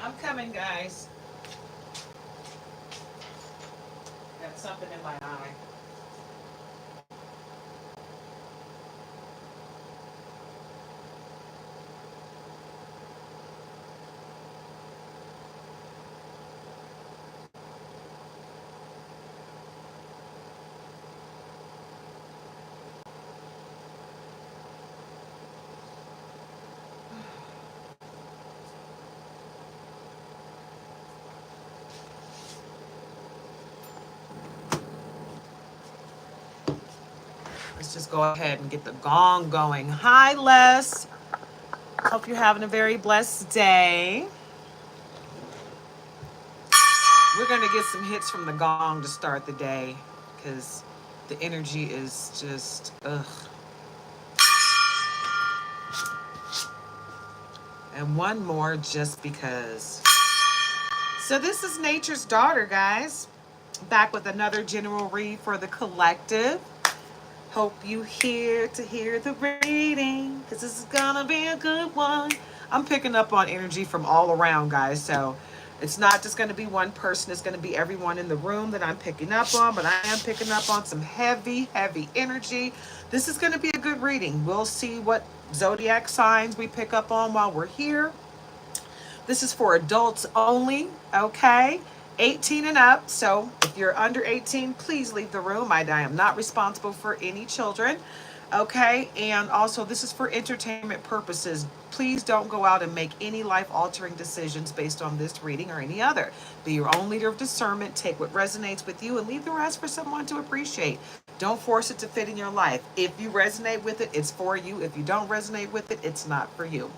I'm coming, guys. Got something in my eye. Let's just go ahead and get the gong going. Hi, Les. Hope you're having a very blessed day. We're going to get some hits from the gong to start the day because the energy is just, ugh. And one more just because. So this is Nature's Daughter, guys. Back with another general read for the collective. Hope you here to hear the reading because this is gonna be a good one. I'm picking up on energy from all around, guys. So it's not just going to be one person. It's going to be everyone in the room that I'm picking up on. But I am picking up on some heavy, heavy energy. This is going to be a good reading. We'll see what zodiac signs we pick up on while we're here. This is for adults only, okay? 18 and up. So if you're under 18, please leave the room. I am not responsible for any children, okay? And also, this is for entertainment purposes. Please don't go out and make any life-altering decisions based on this reading or any other. Be your own leader of discernment. Take what resonates with you and leave the rest for someone to appreciate. Don't force it to fit in your life. If you resonate with it, it's for you. If you don't resonate with it, it's not for you.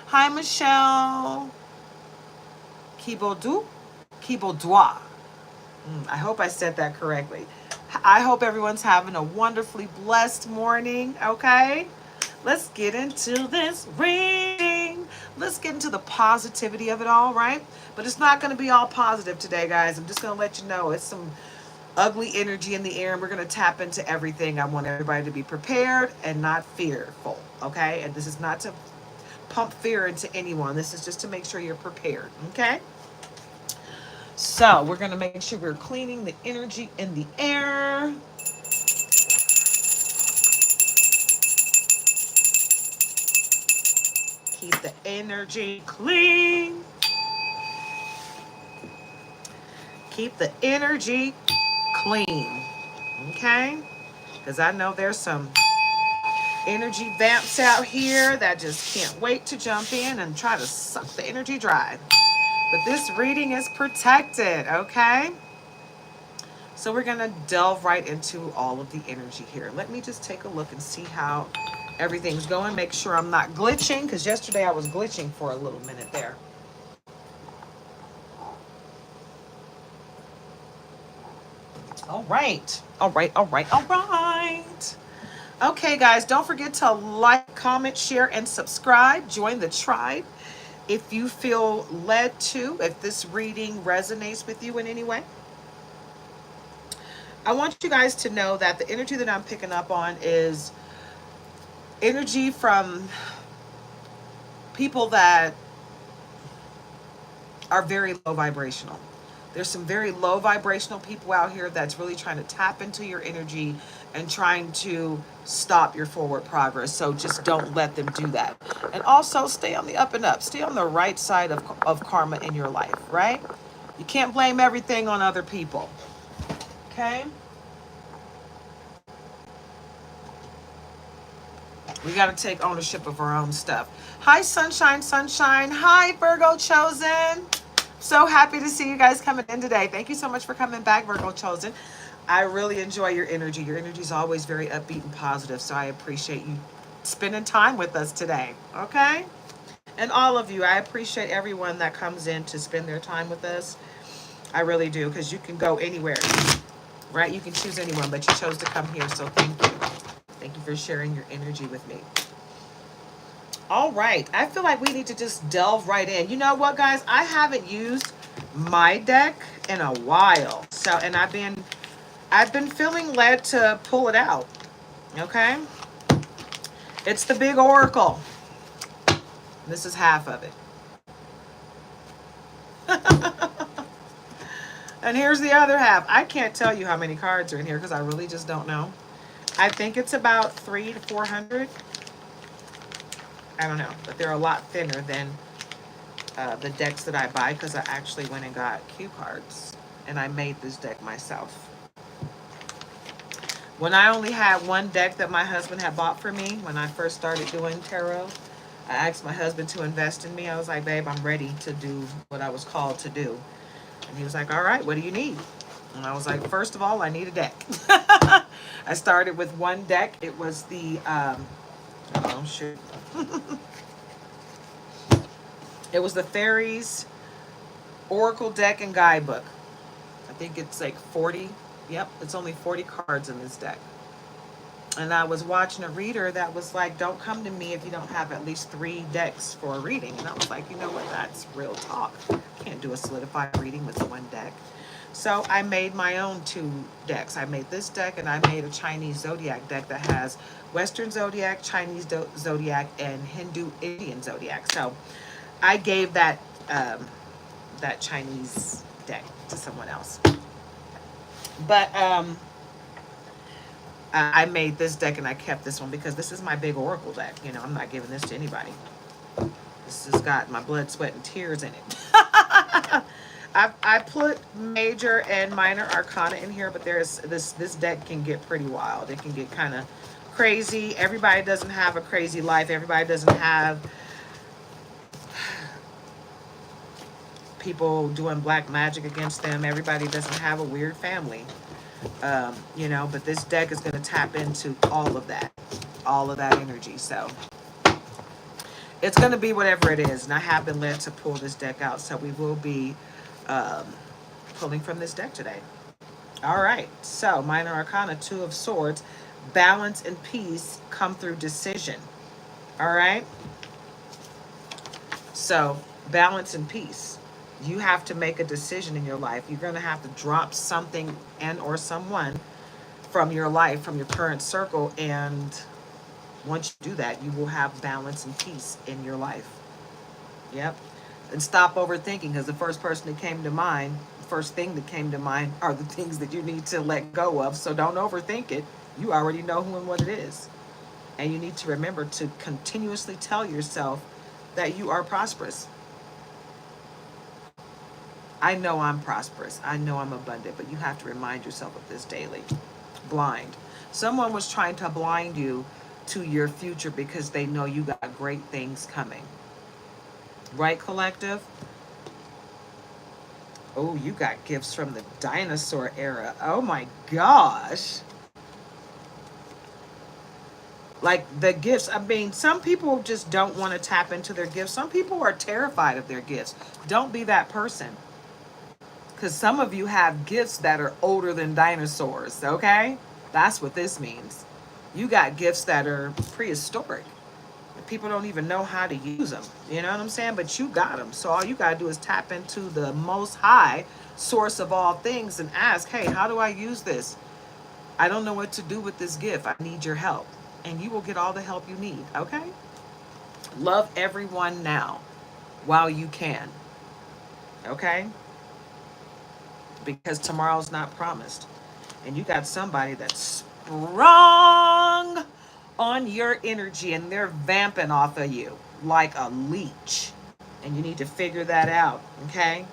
Hi, Michelle. Kibodu? Kibodwa. I hope I said that correctly. I hope everyone's having a wonderfully blessed morning, okay? Let's get into this reading. Let's get into the positivity of it all, right? But it's not going to be all positive today, guys. I'm just going to let you know it's some ugly energy in the air, and we're going to tap into everything. I want everybody to be prepared and not fearful, okay? And this is not to pump fear into anyone. This is just to make sure you're prepared, okay? So we're going to make sure we're cleaning the energy in the air. Keep the energy clean. Keep the energy clean, okay? Because I know there's some energy vamps out here that just can't wait to jump in and try to suck the energy dry. But this reading is protected, okay? So we're going to delve right into all of the energy here. Let me just take a look and see how everything's going. Make sure I'm not glitching, because yesterday I was glitching for a little minute there. All right. All right, all right, all right. Okay, guys, don't forget to like, comment, share, and subscribe. Join the tribe if you feel led to, if this reading resonates with you in any way. I want you guys to know that the energy that I'm picking up on is energy from people that are very low vibrational. There's some very low vibrational people out here that's really trying to tap into your energy and trying to stop your forward progress. So just don't let them do that. And also stay on the up and up. Stay on the right side of karma in your life, right? You can't blame everything on other people. Okay? We got to take ownership of our own stuff. Hi, Sunshine, Sunshine. Hi, Virgo Chosen. So happy to see you guys coming in today. Thank you so much for coming back, Virgo Chosen. I really enjoy your energy. Your energy is always very upbeat and positive, so I appreciate you spending time with us today, okay? And all of you, I appreciate everyone that comes in to spend their time with us. I really do, because you can go anywhere, right? You can choose anyone, but you chose to come here, so thank you. Thank you for sharing your energy with me. All right. I feel like we need to just delve right in. You know what, guys? I haven't used my deck in a while. So, and I've been feeling led to pull it out. Okay? It's the big oracle. This is half of it. And here's the other half. I can't tell you how many cards are in here because I really just don't know. I think it's about 300 to 400. I don't know, but they're a lot thinner than the decks that I buy because I actually went and got cue cards and I made this deck myself. When I only had one deck that my husband had bought for me when I first started doing tarot, I asked my husband to invest in me. I was like, babe, I'm ready to do what I was called to do. And he was like, all right, what do you need? And I was like, first of all, I need a deck. I started with one deck. It was the, oh, shoot. It was the Fairies Oracle deck and guidebook. I think it's like 40. Yep, it's only 40 cards in this deck. And I was watching a reader that was like, don't come to me if you don't have at least 3 decks for a reading. And I was like, you know what? That's real talk. Can't do a solidified reading with one deck. So I made my own 2 decks. I made this deck and I made a Chinese zodiac deck that has Western zodiac, Chinese zodiac, and Hindu Indian zodiac. So I gave that that Chinese deck to someone else. But I made this deck and I kept this one because this is my big oracle deck. You know, I'm not giving this to anybody. This has got my blood, sweat, and tears in it. I put major and minor arcana in here, but there's this deck can get pretty wild. It can get kind of crazy. Everybody doesn't have a crazy life. Everybody doesn't have people doing black magic against them. Everybody doesn't have a weird family. You know, but this deck is going to tap into all of that energy. So it's going to be whatever it is. And I have been led to pull this deck out. So we will be pulling from this deck today. All right. So minor arcana, 2 of swords, balance and peace come through decision. All right. So balance and peace. You have to make a decision in your life. You're going to have to drop something and or someone from your life, from your current circle. And once you do that, you will have balance and peace in your life. Yep. And stop overthinking, because the first person that came to mind, the first thing that came to mind are the things that you need to let go of. So don't overthink it. You already know who and what it is. And you need to remember to continuously tell yourself that you are prosperous. I know I'm prosperous. I know I'm abundant, but you have to remind yourself of this daily. Blind. Someone was trying to blind you to your future because they know you got great things coming. Right, collective? Oh, you got gifts from the dinosaur era. Oh my gosh. Like the gifts, I mean, some people just don't want to tap into their gifts. Some people are terrified of their gifts. Don't be that person. Because some of you have gifts that are older than dinosaurs, okay? That's what this means. You got gifts that are prehistoric. People don't even know how to use them. You know what I'm saying? But you got them. So all you got to do is tap into the most high source of all things and ask, hey, how do I use this? I don't know what to do with this gift. I need your help. And you will get all the help you need, okay? Love everyone now while you can, okay? Because tomorrow's not promised. And you got somebody that's sprung on your energy and they're vamping off of you like a leech. And you need to figure that out, okay?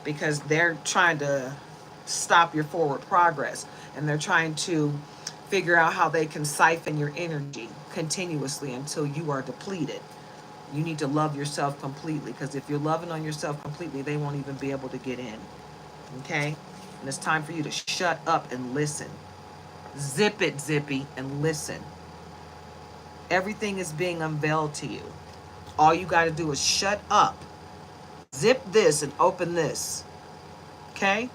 Because they're trying to stop your forward progress. And they're trying to figure out how they can siphon your energy continuously until you are depleted. You need to love yourself completely, because if you're loving on yourself completely, they won't even be able to get in. Okay? And it's time for you to shut up and listen. Zip it, Zippy, and listen. Everything is being unveiled to you. All you got to do is shut up, zip this, and open this. Okay?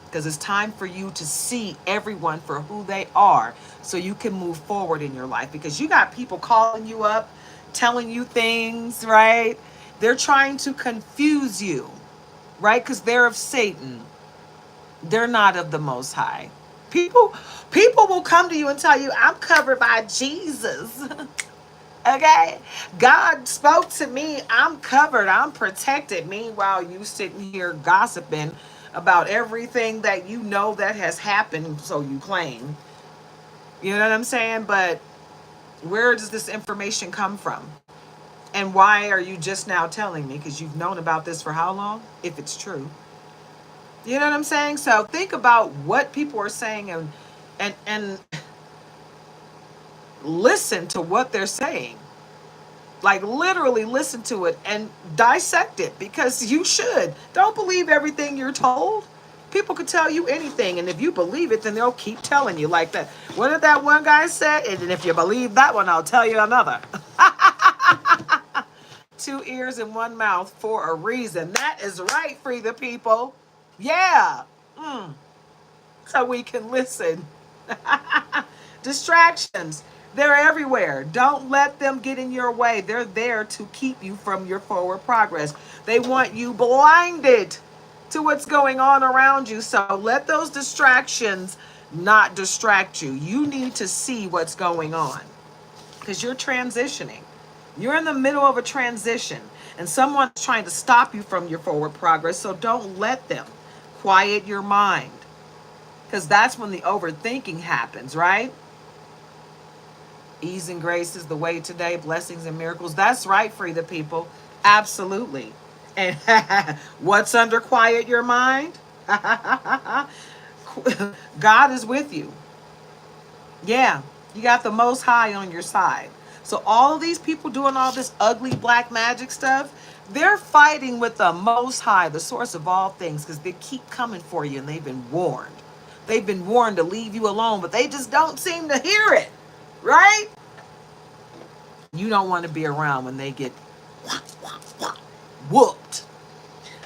Because it's time for you to see everyone for who they are so you can move forward in your life. Because you got people calling you up, telling you things, right? They're trying to confuse you, right? Because they're of Satan. They're not of the Most High. People will come to you and tell you, I'm covered by Jesus. Okay? God spoke to me. I'm covered. I'm protected. Meanwhile, you sitting here gossiping about everything that you know that has happened, so you claim. You know what I'm saying? But where does this information come from? And why are you just now telling me? Because you've known about this for how long? If it's true. You know what I'm saying? So think about what people are saying and listen to what they're saying. Like literally listen to it and dissect it, because you should. Don't believe everything you're told. People could tell you anything, and if you believe it, then they'll keep telling you like that. What did that one guy say? And if you believe that one, I'll tell you another. Two ears and one mouth for a reason. That is right, free the people. Yeah. So we can listen. Distractions. They're everywhere. Don't let them get in your way. They're there to keep you from your forward progress. They want you blinded to what's going on around you. So let those distractions not distract you. You need to see what's going on, because you're transitioning. You're in the middle of a transition, and someone's trying to stop you from your forward progress. So don't let them. Quiet your mind, because that's when the overthinking happens, right? Ease and grace is the way today. Blessings and miracles. That's right, free the people. Absolutely. And what's under quiet your mind? God is with you. Yeah, you got the Most High on your side. So all of these people doing all this ugly black magic stuff, they're fighting with the Most High, the source of all things, because they keep coming for you, and they've been warned. They've been warned to leave you alone, but they just don't seem to hear it, right? You don't want to be around when they get whooped.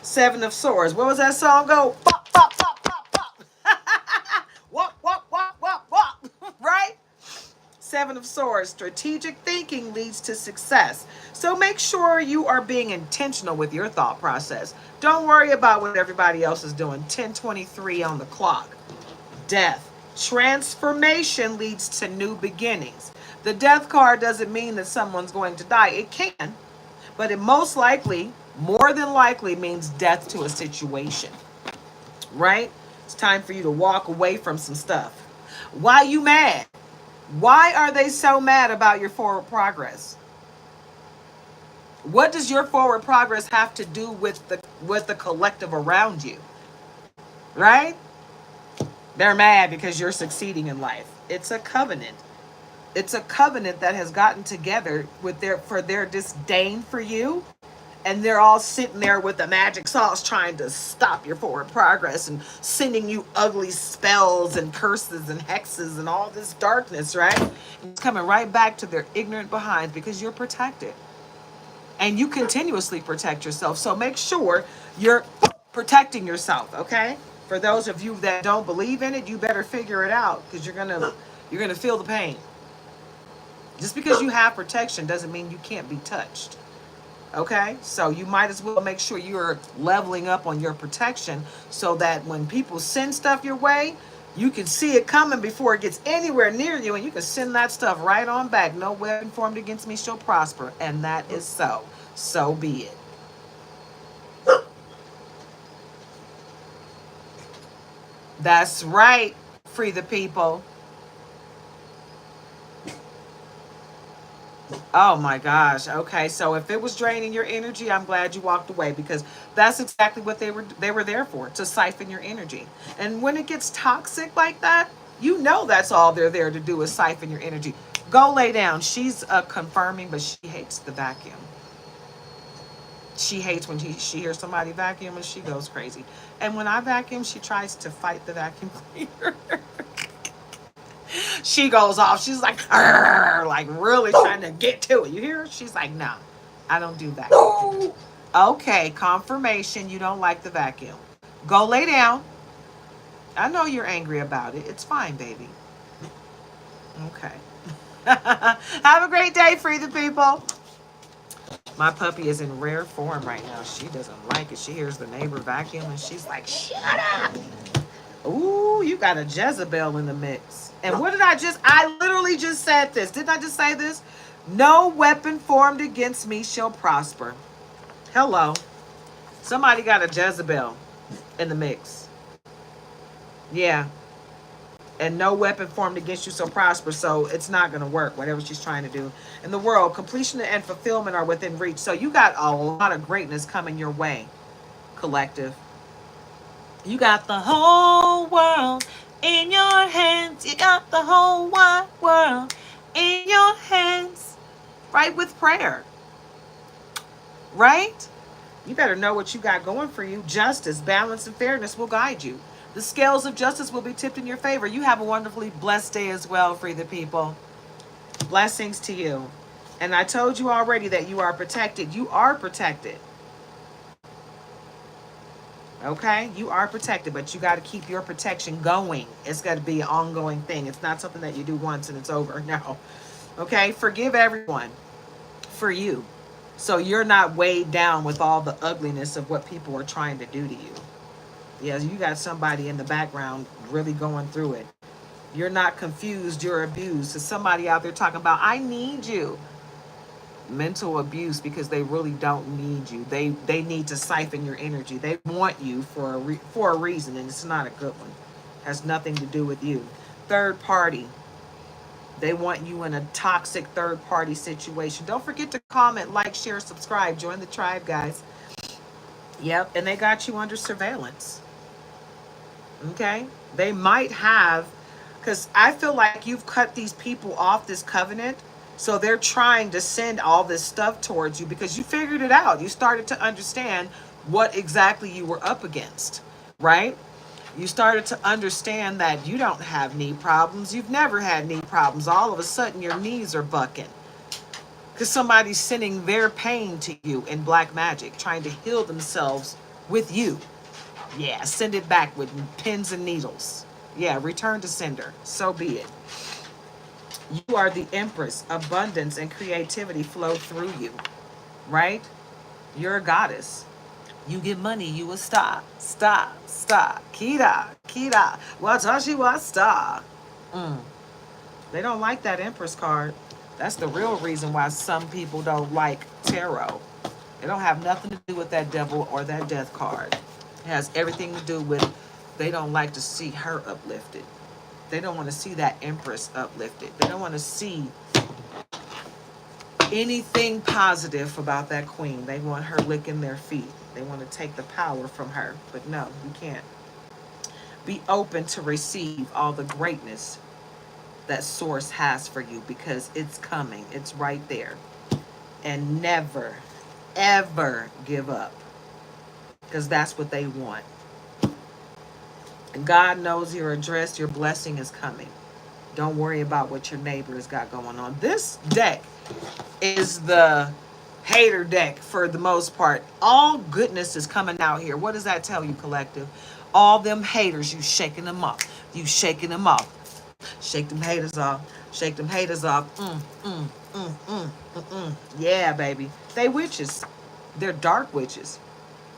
Seven of Swords. What was that song go? Pop, pop, pop, pop, pop. Whoop, whoop, whoop, whoop, whoop. Right? Seven of Swords. Strategic thinking leads to success. So make sure you are being intentional with your thought process. Don't worry about what everybody else is doing. 10:23 on the clock. Death. Transformation leads to new beginnings. The death card doesn't mean that someone's going to die. It can, but it most likely, more than likely, means death to a situation, right? It's time for you to walk away from some stuff. Why you mad? Why are they so mad about your forward progress? What does your forward progress have to do with the collective around you? Right? They're mad because you're succeeding in life. It's a covenant. It's a covenant that has gotten together with their disdain for you, and they're all sitting there with the magic sauce trying to stop your forward progress and sending you ugly spells and curses and hexes and all this darkness, right? It's coming right back to their ignorant behinds, because you're protected. And you continuously protect yourself. So make sure you're protecting yourself, okay? For those of you that don't believe in it, you better figure it out, because you're gonna feel the pain. Just because you have protection doesn't mean you can't be touched. Okay? So you might as well make sure you're leveling up on your protection, so that when people send stuff your way, you can see it coming before it gets anywhere near you, and you can send that stuff right on back. No weapon formed against me shall prosper. And that is so. So be it. That's right. Free the people. Oh my gosh. Okay. So if it was draining your energy, I'm glad you walked away, because that's exactly what they were there for, to siphon your energy. And when it gets toxic like that, you know that's all they're there to do, is siphon your energy. Go lay down. She's confirming, but she hates the vacuum. She hates when she hears somebody vacuum, and she goes crazy. And when I vacuum, she tries to fight the vacuum cleaner. She goes off. She's like, like really trying to get to it. You hear her? She's like, no, I don't do that. No. Okay, confirmation. You don't like the vacuum. Go lay down. I know you're angry about it. It's fine, baby. Okay. Have a great day, free the people. My puppy is in rare form right now. She doesn't like it. She hears the neighbor vacuum, and she's like, shut up. Ooh, you got a Jezebel in the mix. And what did I literally just said this. Didn't I just say this? No weapon formed against me shall prosper. Hello. Somebody got a Jezebel in the mix. Yeah. And no weapon formed against you shall prosper. So it's not going to work, whatever she's trying to do. In the world, completion and fulfillment are within reach. So you got a lot of greatness coming your way, collective. You got the whole world in your hands. You got the whole wide world in your hands. Right, with prayer. Right? You better know what you got going for you. Justice, balance, and fairness will guide you. The scales of justice will be tipped in your favor. You have a wonderfully blessed day as well, free the people. Blessings to you. And I told you already that you are protected. You are protected. Okay? You are protected, but you got to keep your protection going. It's got to be an ongoing thing. It's not something that you do once and it's over. No. Okay? Forgive everyone for you. So you're not weighed down with all the ugliness of what people are trying to do to you. Yeah, you got somebody in the background really going through it. You're not confused, you're abused. There's somebody out there talking about, I need you. Mental abuse because they really don't need you. They need to siphon your energy. They want you for a reason, and it's not a good one. It has nothing to do with you. Third party. They want you in a toxic third party situation. Don't forget to comment, like, share, subscribe. Join the tribe, guys. Yep, and they got you under surveillance. Okay? They might have, because I feel like you've cut these people off this covenant. So they're trying to send all this stuff towards you because you figured it out. You started to understand what exactly you were up against, right? You started to understand that you don't have knee problems. You've never had knee problems. All of a sudden, your knees are bucking because somebody's sending their pain to you in black magic, trying to heal themselves with you. Yeah, send it back with pins and needles. Yeah, return to sender. So be it. You are the empress. Abundance and creativity flow through you, right? You're a goddess. You get money, you a star. Star, star. Kira, Kira. Watashi wa star. They don't like that empress card. That's the real reason why some people don't like tarot. It don't have nothing to do with that devil or that death card. It has everything to do with they don't like to see her uplifted. They don't want to see that empress uplifted. They don't want to see anything positive about that queen. They want her licking their feet. They want to take the power from her. But no, you can't. Be open to receive all the greatness that source has for you because it's coming. It's right there. And never, ever give up because that's what they want. And God knows your address. Your blessing is coming. Don't worry about what your neighbor has got going on. This deck is the hater deck for the most part. All goodness is coming out here. What does that tell you, collective? All them haters, you shaking them off. You shaking them off. Shake them haters off. Shake them haters off. Yeah, baby. They witches. They're dark witches.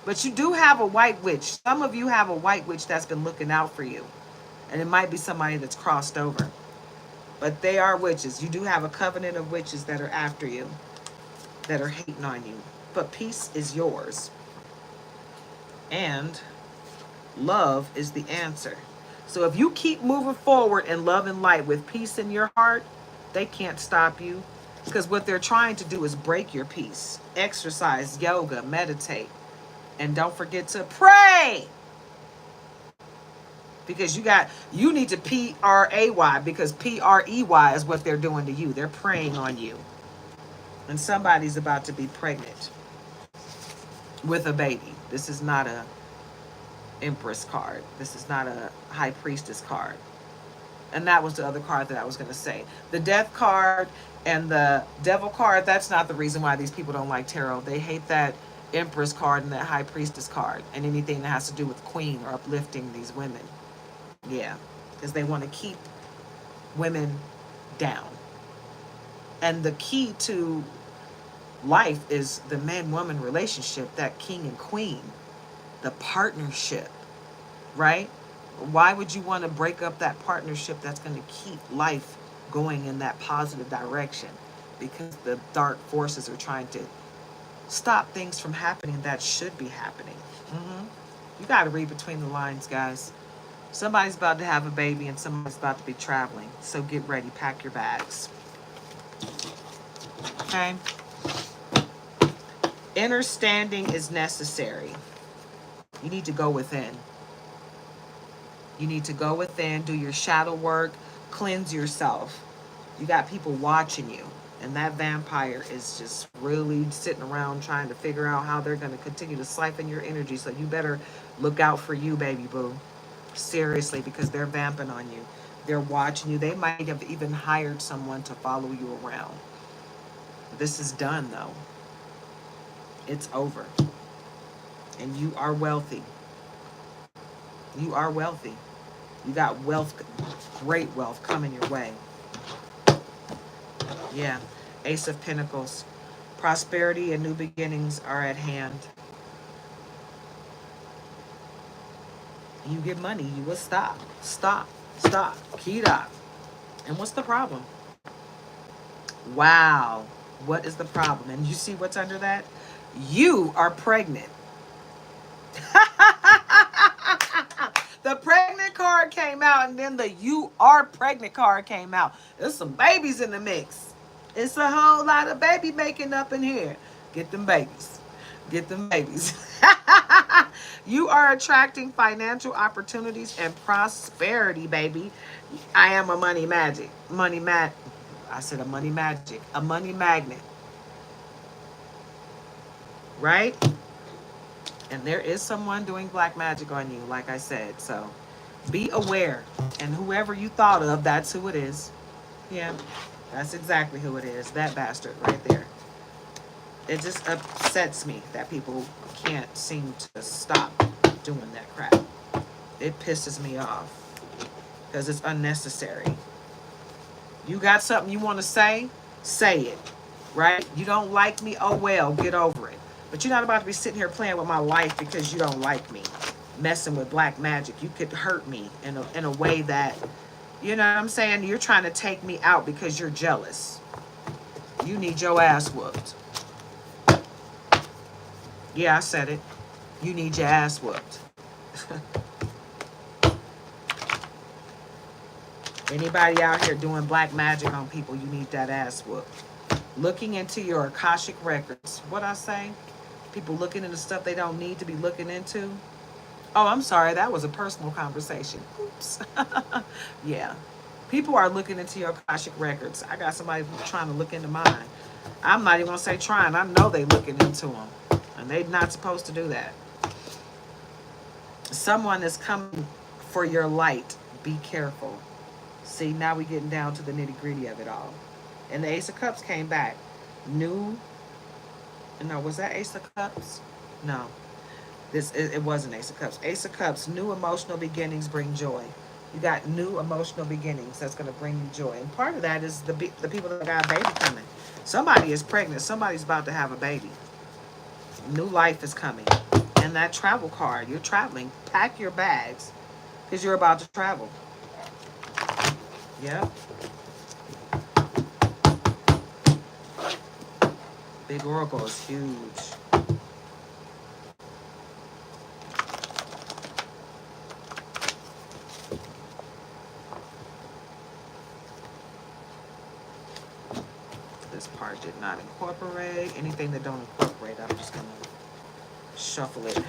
But you do have a white witch. Some of you have a white witch that's been looking out for you. And it might be somebody that's crossed over. But they are witches. You do have a covenant of witches that are after you, that are hating on you. But peace is yours. And love is the answer. So if you keep moving forward in love and light with peace in your heart, they can't stop you. Because what they're trying to do is break your peace. Exercise, yoga, meditate. And don't forget to pray. Because you need to pray, because PREY is what they're doing to you. They're preying on you. And somebody's about to be pregnant with a baby. This is not a Empress card. This is not a High Priestess card. And that was the other card that I was going to say. The Death card and the Devil card, that's not the reason why these people don't like tarot. They hate that Empress card and that High Priestess card and anything that has to do with Queen or uplifting these women. Yeah, because they want to keep women down. And the key to life is the man-woman relationship, that king and queen, the partnership, right? Why would you want to break up that partnership that's going to keep life going in that positive direction? because the dark forces are trying to stop things from happening that should be happening. You got to read between the lines, guys. Somebody's about to have a baby and somebody's about to be traveling. So get ready, pack your bags. Okay? Inner standing is necessary. You need to go within. You need to go within, do your shadow work, cleanse yourself. You got people watching you. And that vampire is just really sitting around trying to figure out how they're going to continue to siphon your energy. So you better look out for you, baby boo. Seriously, because they're vamping on you. They're watching you. They might have even hired someone to follow you around. This is done, though. It's over. And you are wealthy. You are wealthy. You got wealth, great wealth coming your way. Yeah. Ace of Pentacles. Prosperity and new beginnings are at hand. You get money, you will stop. Stop. Stop. Kida. And what's the problem? Wow. What is the problem? And you see what's under that? You are pregnant. The pregnant card came out, and then the you are pregnant card came out. There's some babies in the mix. It's a whole lot of baby making up in here. Get them babies. Get them babies. You are attracting financial opportunities and prosperity, baby. I am a money magic. I said a money magic. A money magnet. Right? And there is someone doing black magic on you, like I said. So be aware. And whoever you thought of, that's who it is. Yeah, that's exactly who it is. That bastard right there. It just upsets me that people can't seem to stop doing that crap. It pisses me off because it's unnecessary. You got something you want to say it. Right? You don't like me? Oh, well, get over it. But you're not about to be sitting here playing with my life because you don't like me. Messing with black magic. You could hurt me in a way that, you know what I'm saying? You're trying to take me out because you're jealous. You need your ass whooped. Yeah, I said it. You need your ass whooped. Anybody out here doing black magic on people, you need that ass whooped. Looking into your Akashic records. What I say? People looking into stuff they don't need to be looking into. Oh, I'm sorry. That was a personal conversation. Oops. Yeah. People are looking into your Akashic records. I got somebody trying to look into mine. I'm not even going to say trying. I know they looking into them. And they're not supposed to do that. Someone is coming for your light. Be careful. See, now we're getting down to the nitty gritty of it all. And the Ace of Cups came back. No, was that Ace of Cups? No. It wasn't Ace of Cups. Ace of Cups, new emotional beginnings bring joy. You got new emotional beginnings that's going to bring you joy. And part of that is the people that got a baby coming. Somebody is pregnant. Somebody's about to have a baby. New life is coming. And that travel card, you're traveling. Pack your bags because you're about to travel. Yep. Big Oracle is huge. This part did not incorporate. Anything that don't incorporate, I'm just going to shuffle it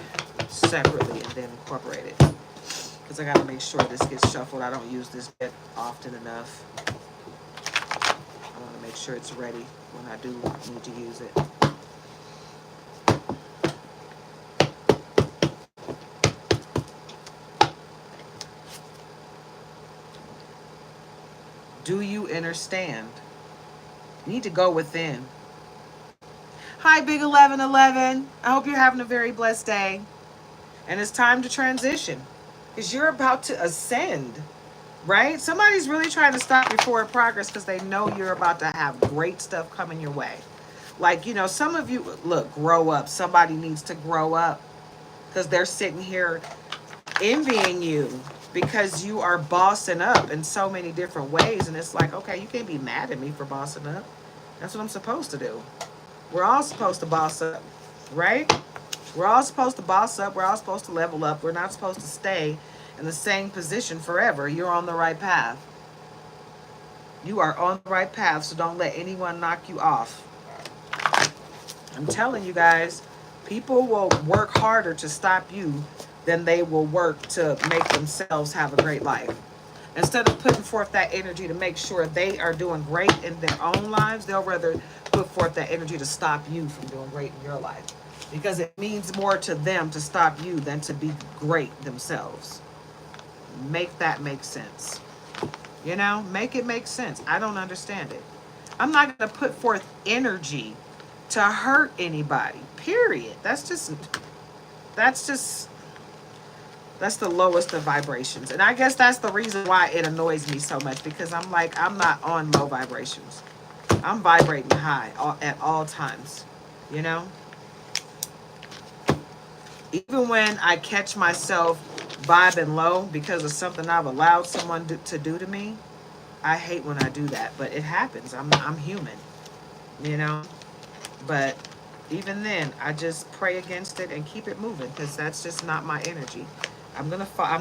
separately and then incorporate it. Because I got to make sure this gets shuffled. I don't use this bit often enough. I want to make sure it's ready when I do need to use it. Do you understand? You need to go within. Hi, Big 1111. I hope you're having a very blessed day. And it's time to transition. Because you're about to ascend. Right? Somebody's really trying to stop your forward progress because they know you're about to have great stuff coming your way. Like, you know, some of you, look, grow up. Somebody needs to grow up because they're sitting here envying you because you are bossing up in so many different ways. And it's like, okay, you can't be mad at me for bossing up. That's what I'm supposed to do. We're all supposed to boss up, right? We're all supposed to boss up. We're all supposed to level up. We're not supposed to stay in the same position forever. You're on the right path. You are on the right path, so don't let anyone knock you off. I'm telling you guys, people will work harder to stop you than they will work to make themselves have a great life. Instead of putting forth that energy to make sure they are doing great in their own lives, they'll rather put forth that energy to stop you from doing great in your life. Because it means more to them to stop you than to be great themselves. Make that make sense. You know, make it make sense. I don't understand it. I'm not going to put forth energy to hurt anybody, period. That's the lowest of vibrations. And I guess that's the reason why it annoys me so much, because I'm like, I'm not on low vibrations. I'm vibrating high at all times, you know? Even when I catch myself vibing low because of something I've allowed someone to do to me, I hate when I do that, but it happens. I'm human, you know? But even then, I just pray against it and keep it moving, because that's just not my energy. I'm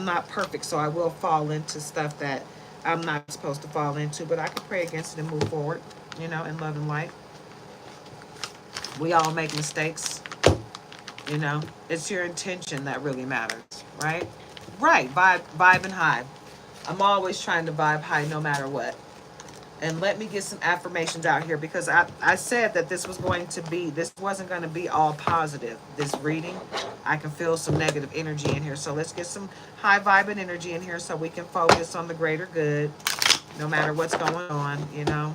not perfect, so I will fall into stuff that I'm not supposed to fall into, but I can pray against it and move forward, you know, in love and light. We all make mistakes, you know. It's your intention that really matters, right? Right, vibe and high. I'm always trying to vibe high no matter what. And let me get some affirmations out here, because I said that this wasn't going to be all positive, this reading. I can feel some negative energy in here. So let's get some high vibing energy in here so we can focus on the greater good, no matter what's going on, you know.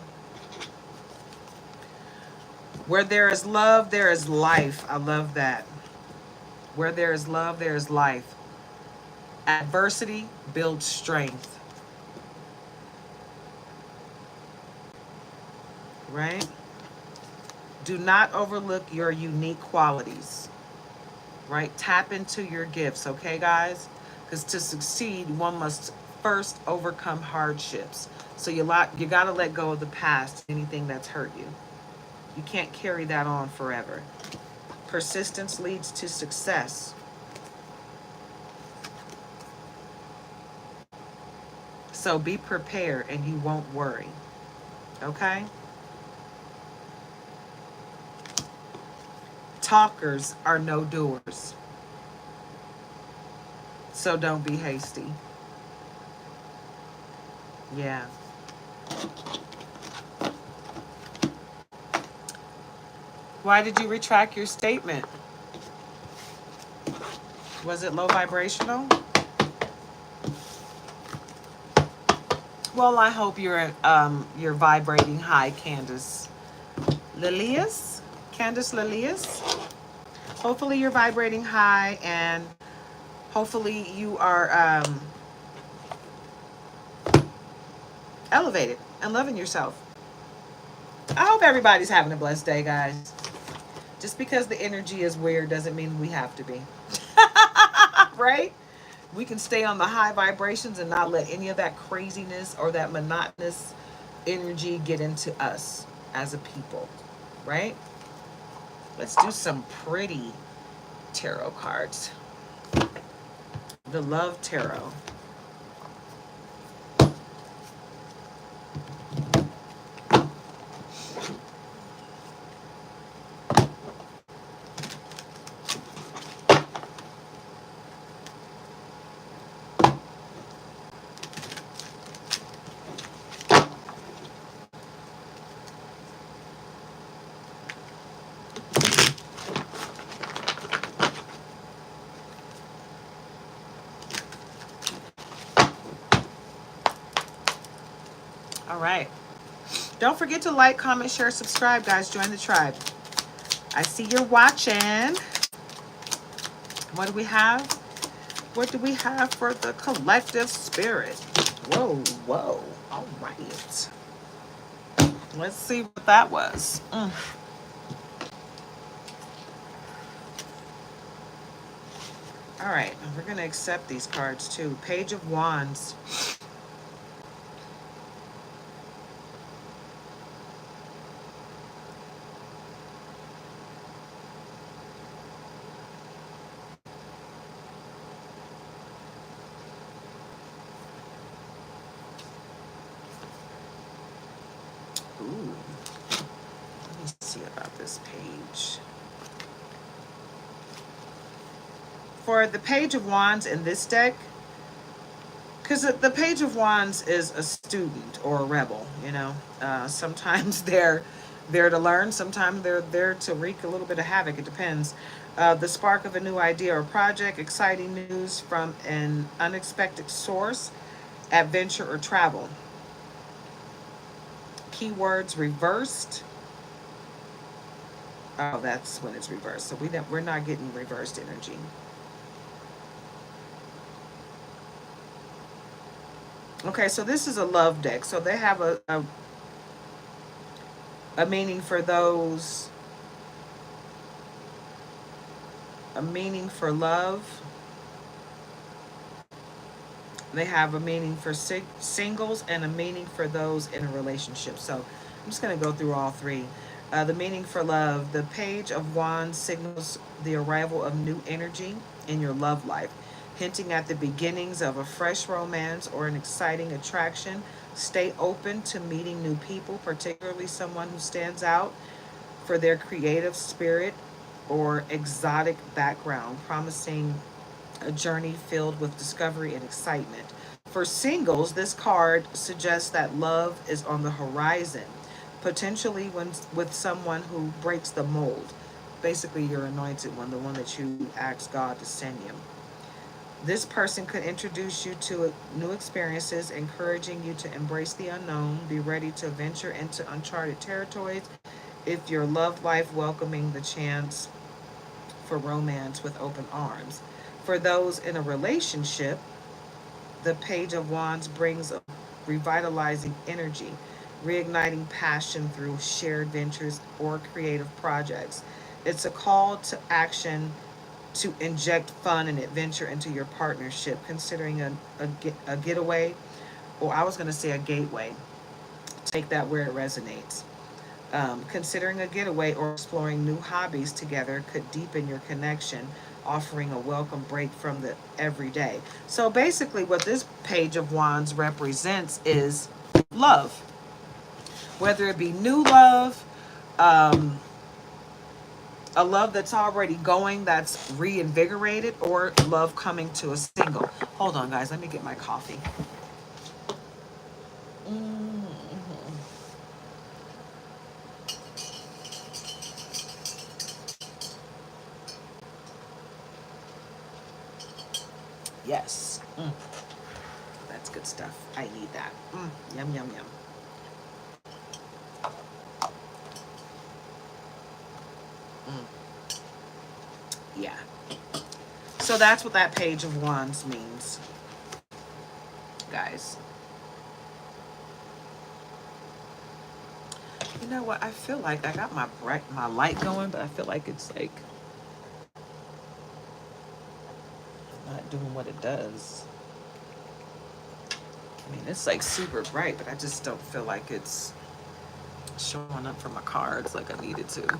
Where there is love, there is life. I love that. Where there is love, there is life. Adversity builds strength. Right? Do not overlook your unique qualities. Right? Tap into your gifts, okay, guys? Because to succeed, one must first overcome hardships. So you got to let go of the past, anything that's hurt you. You can't carry that on forever. Persistence leads to success. So be prepared and you won't worry. Okay? Talkers are no doers. So don't be hasty. Yeah. Why did you retract your statement? Was it low vibrational? Well, I hope you're vibrating high, Candace Lilius. Candace Lilius. Hopefully you're vibrating high, and hopefully you are elevated and loving yourself. I hope everybody's having a blessed day, guys. Just because the energy is weird doesn't mean we have to be. Right? We can stay on the high vibrations and not let any of that craziness or that monotonous energy get into us as a people. Right? Let's do some pretty tarot cards. The Love Tarot. All right. Don't forget to like, comment, share, subscribe, guys. Join the tribe. I see you're watching. What do we have? What do we have for the collective spirit? Whoa, whoa. All right. Let's see what that was. All right. We're going to accept these cards too. Page of Wands. see about this page. For the Page of Wands in this deck, because the Page of Wands is a student or a rebel, you know. Sometimes they're there to learn, sometimes they're there to wreak a little bit of havoc. It depends. The spark of a new idea or project, exciting news from an unexpected source, adventure or travel. Keywords reversed. Oh, that's when it's reversed. So we're not getting reversed energy. Okay, so this is a love deck. So they have a meaning for those, a meaning for love. They have a meaning for singles and a meaning for those in a relationship. So I'm just going to go through all three. The meaning for love. The Page of Wands signals the arrival of new energy in your love life, hinting at the beginnings of a fresh romance or an exciting attraction. Stay open to meeting new people, particularly someone who stands out for their creative spirit or exotic background, promising a journey filled with discovery and excitement. For singles, this card suggests that love is on the horizon, potentially with someone who breaks the mold. Basically, your anointed one, the one that you ask God to send you. This person could introduce you to new experiences, encouraging you to embrace the unknown, be ready to venture into uncharted territories. If your love life welcoming the chance for romance with open arms. For those in a relationship, the Page of Wands brings a revitalizing energy, reigniting passion through shared ventures or creative projects. It's a call to action to inject fun and adventure into your partnership, considering a getaway, or I was going to say a gateway. Take that where it resonates. Considering a getaway or exploring new hobbies together could deepen your connection, offering a welcome break from the everyday. So basically, what this Page of Wands represents is love, whether it be new love, um, a love that's already going, that's reinvigorated, or love coming to a single. Hold on, guys, let me get my coffee. Mm-hmm. Yes. That's good stuff. I need that. Yum, yum, yum. Yeah. So that's what that Page of Wands means, guys. You know what? I feel like I got my light going, but I feel like it's like not doing what it does. I mean, it's like super bright, but I just don't feel like it's showing up for my cards like I needed to.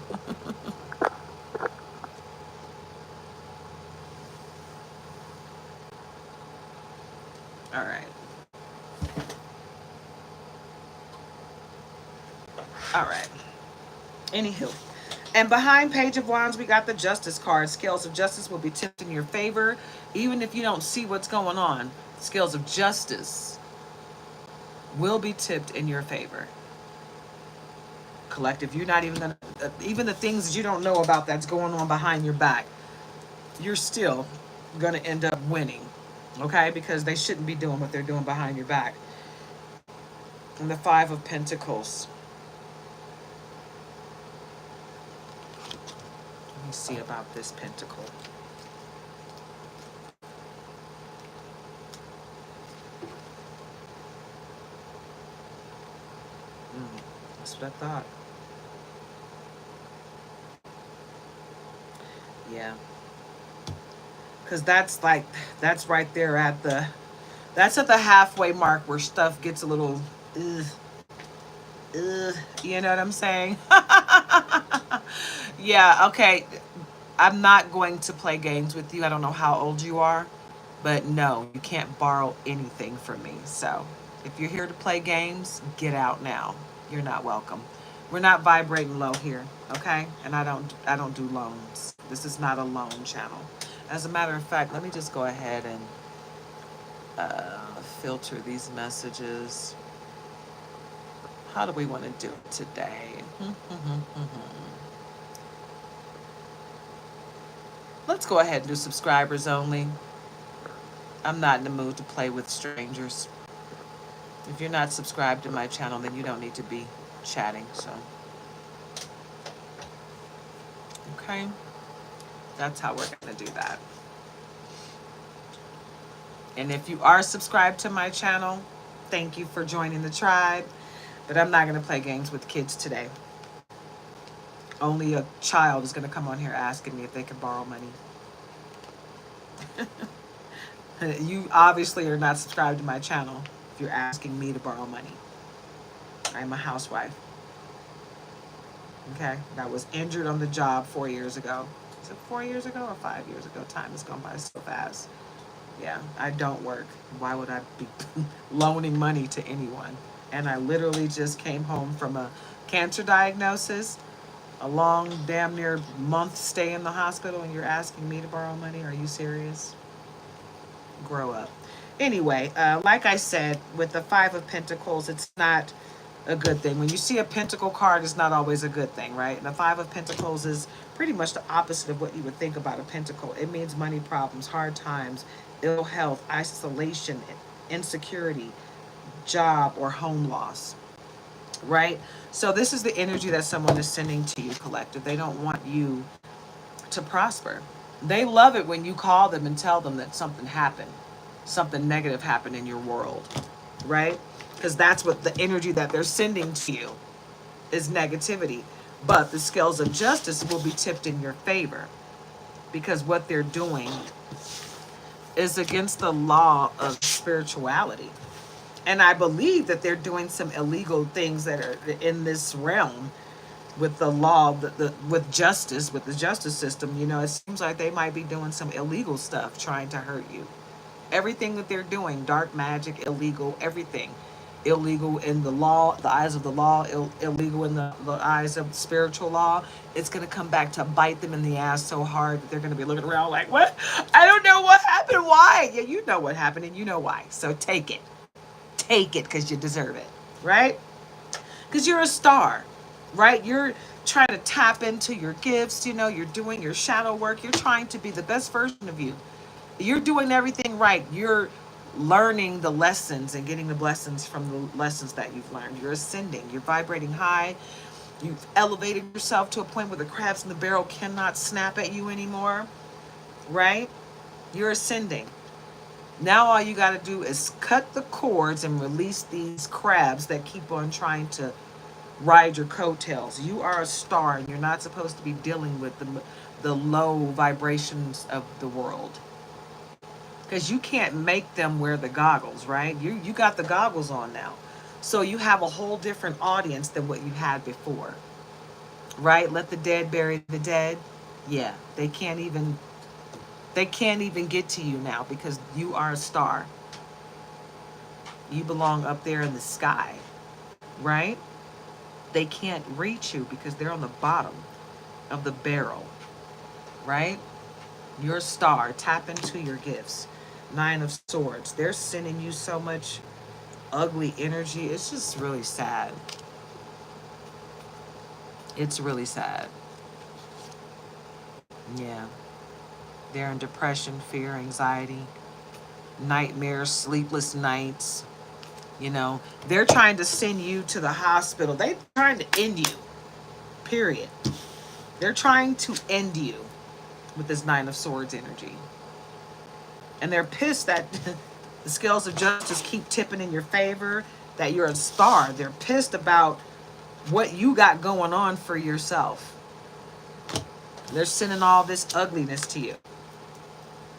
All right. All right. Anywho. And behind Page of Wands, we got the Justice card. Scales of Justice will be tipped in your favor, even if you don't see what's going on. Scales of Justice will be tipped in your favor. Collective, you're not even gonna, even the things that you don't know about that's going on behind your back, you're still gonna end up winning, okay? Because they shouldn't be doing what they're doing behind your back. And the Five of Pentacles. Let me see about this pentacle. That's what I thought. Yeah. Because that's right there at that's at the halfway mark where stuff gets a little, ugh, you know what I'm saying? Yeah, okay. I'm not going to play games with you. I don't know how old you are, but no, you can't borrow anything from me. So if you're here to play games, get out now. You're not welcome. We're not vibrating low here, okay? And I don't do loans. This is not a loan channel. As a matter of fact, let me just go ahead and filter these messages. How do we want to do it today? Let's go ahead and do subscribers only. I'm not in the mood to play with strangers. If you're not subscribed to my channel, then you don't need to be chatting, so. Okay. That's how we're going to do that. And if you are subscribed to my channel, thank you for joining the tribe. But I'm not going to play games with kids today. Only a child is going to come on here asking me if they can borrow money. You obviously are not subscribed to my channel if you're asking me to borrow money. I'm a housewife. Okay? That was injured on the job 4 years ago. Is it 4 years ago or 5 years ago? Time has gone by so fast. Yeah, I don't work. Why would I be loaning money to anyone? And I literally just came home from a cancer diagnosis, a long, damn near month stay in the hospital, and you're asking me to borrow money? Are you serious? Grow up. Anyway, like I said, with the Five of Pentacles, it's not a good thing. When you see a Pentacle card, it's not always a good thing, right? And the Five of Pentacles is pretty much the opposite of what you would think about a Pentacle. It means money problems, hard times, ill health, isolation, insecurity, job, or home loss, right? So this is the energy that someone is sending to you, collective. They don't want you to prosper. They love it when you call them and tell them that something happened, something negative happened in your world, right? Because that's what the energy that they're sending to you is, negativity. But the scales of justice will be tipped in your favor, because what they're doing is against the law of spirituality. And I believe that they're doing some illegal things that are in this realm with the law, with justice, with the justice system. You know, it seems like they might be doing some illegal stuff trying to hurt you. Everything that they're doing, dark magic, illegal, everything. Illegal in the law, the eyes of the law, illegal in the eyes of spiritual law. It's going to come back to bite them in the ass so hard that they're going to be looking around like, what? I don't know what happened. Why? Yeah, you know what happened and you know why. So take it. Take it because you deserve it, right? Because you're a star, right? You're trying to tap into your gifts. You know, you're doing your shadow work. You're trying to be the best version of you. You're doing everything right. You're learning the lessons and getting the blessings from the lessons that you've learned. You're ascending. You're vibrating high. You've elevated yourself to a point where the crabs in the barrel cannot snap at you anymore, right? You're ascending. Now all you got to do is cut the cords and release these crabs that keep on trying to ride your coattails. You are a star, and you're not supposed to be dealing with the low vibrations of the world. Because you can't make them wear the goggles, right? You got the goggles on now. So you have a whole different audience than what you had before, right? Let the dead bury the dead. Yeah, they can't even get to you now because you are a star. You belong up there in the sky, right? They can't reach you because they're on the bottom of the barrel, right? You're a star. Tap into your gifts. Nine of Swords. They're sending you so much ugly energy. It's just really sad. It's really sad. Yeah. They're in depression, fear, anxiety, nightmares, sleepless nights. You know, they're trying to send you to the hospital. They're trying to end you, period. They're trying to end you with this Nine of Swords energy. And they're pissed that the scales of justice keep tipping in your favor, that you're a star. They're pissed about what you got going on for yourself. They're sending all this ugliness to you,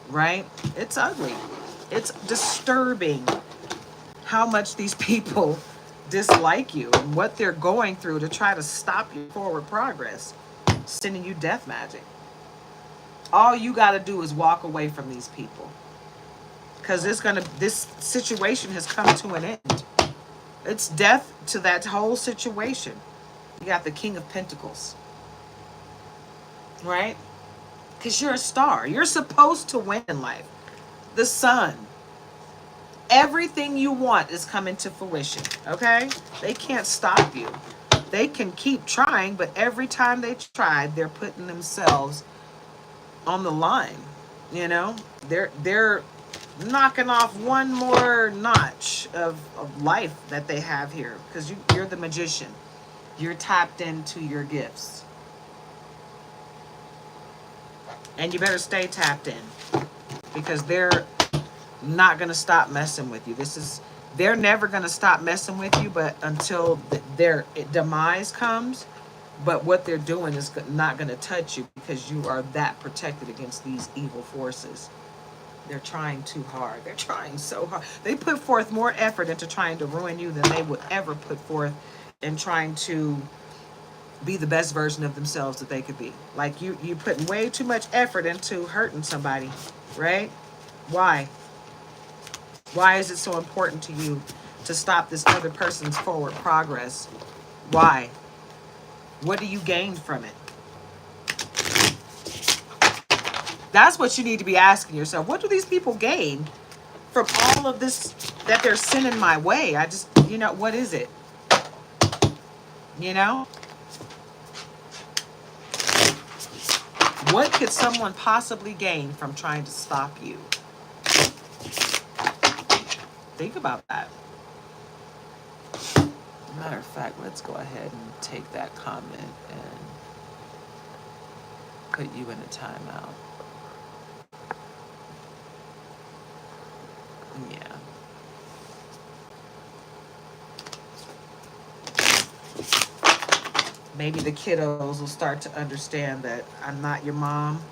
right? It's ugly. It's disturbing how much these people dislike you and what they're going through to try to stop your forward progress, sending you death magic. All you got to do is walk away from these people, because this situation has come to an end. It's death to that whole situation. You got the King of Pentacles, right? Because you're a star. You're supposed to win in life. The sun. Everything you want is coming to fruition, okay? They can't stop you. They can keep trying, but every time they try, they're putting themselves on the line, you know? They're knocking off one more notch of life that they have here, because you're the magician. You're tapped into your gifts. And you better stay tapped in, because they're not going to stop messing with you. They're never going to stop messing with you, but until their demise comes. But what they're doing is not going to touch you, because you are that protected against these evil forces. They're trying too hard. They're trying so hard. They put forth more effort into trying to ruin you than they would ever put forth in trying to be the best version of themselves that they could be. Like you putting way too much effort into hurting somebody, right? Why? Why is it so important to you to stop this other person's forward progress? Why? What do you gain from it? That's what you need to be asking yourself. What do these people gain from all of this that they're sending my way? What is it? You know? What could someone possibly gain from trying to stop you? Think about that. Matter of fact, let's go ahead and take that comment and put you in a timeout. Yeah. Maybe the kiddos will start to understand that I'm not your mom,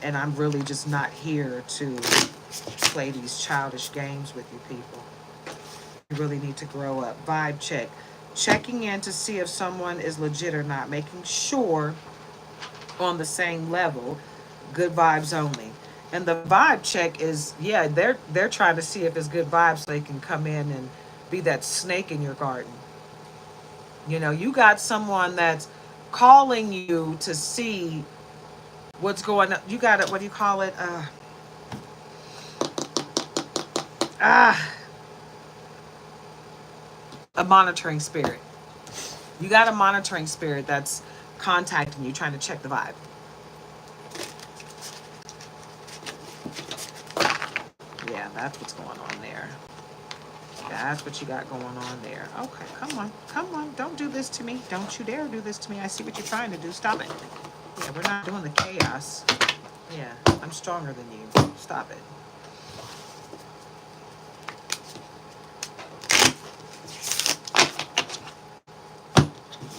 and I'm really just not here to play these childish games with you people. You really need to grow up. Vibe check. Checking in to see if someone is legit or not. Making sure on the same level. Good vibes only. And the vibe check is, yeah, they're trying to see if it's good vibes so they can come in and be that snake in your garden. You know, you got someone that's calling you to see what's going on. You got it, what do you call it? A monitoring spirit. You got a monitoring spirit that's contacting you, trying to check the vibe. Yeah, that's what's going on there. That's what you got going on there. Okay, come on. Come on. Don't do this to me. Don't you dare do this to me. I see what you're trying to do. Stop it. Yeah, we're not doing the chaos. Yeah, I'm stronger than you. Stop it.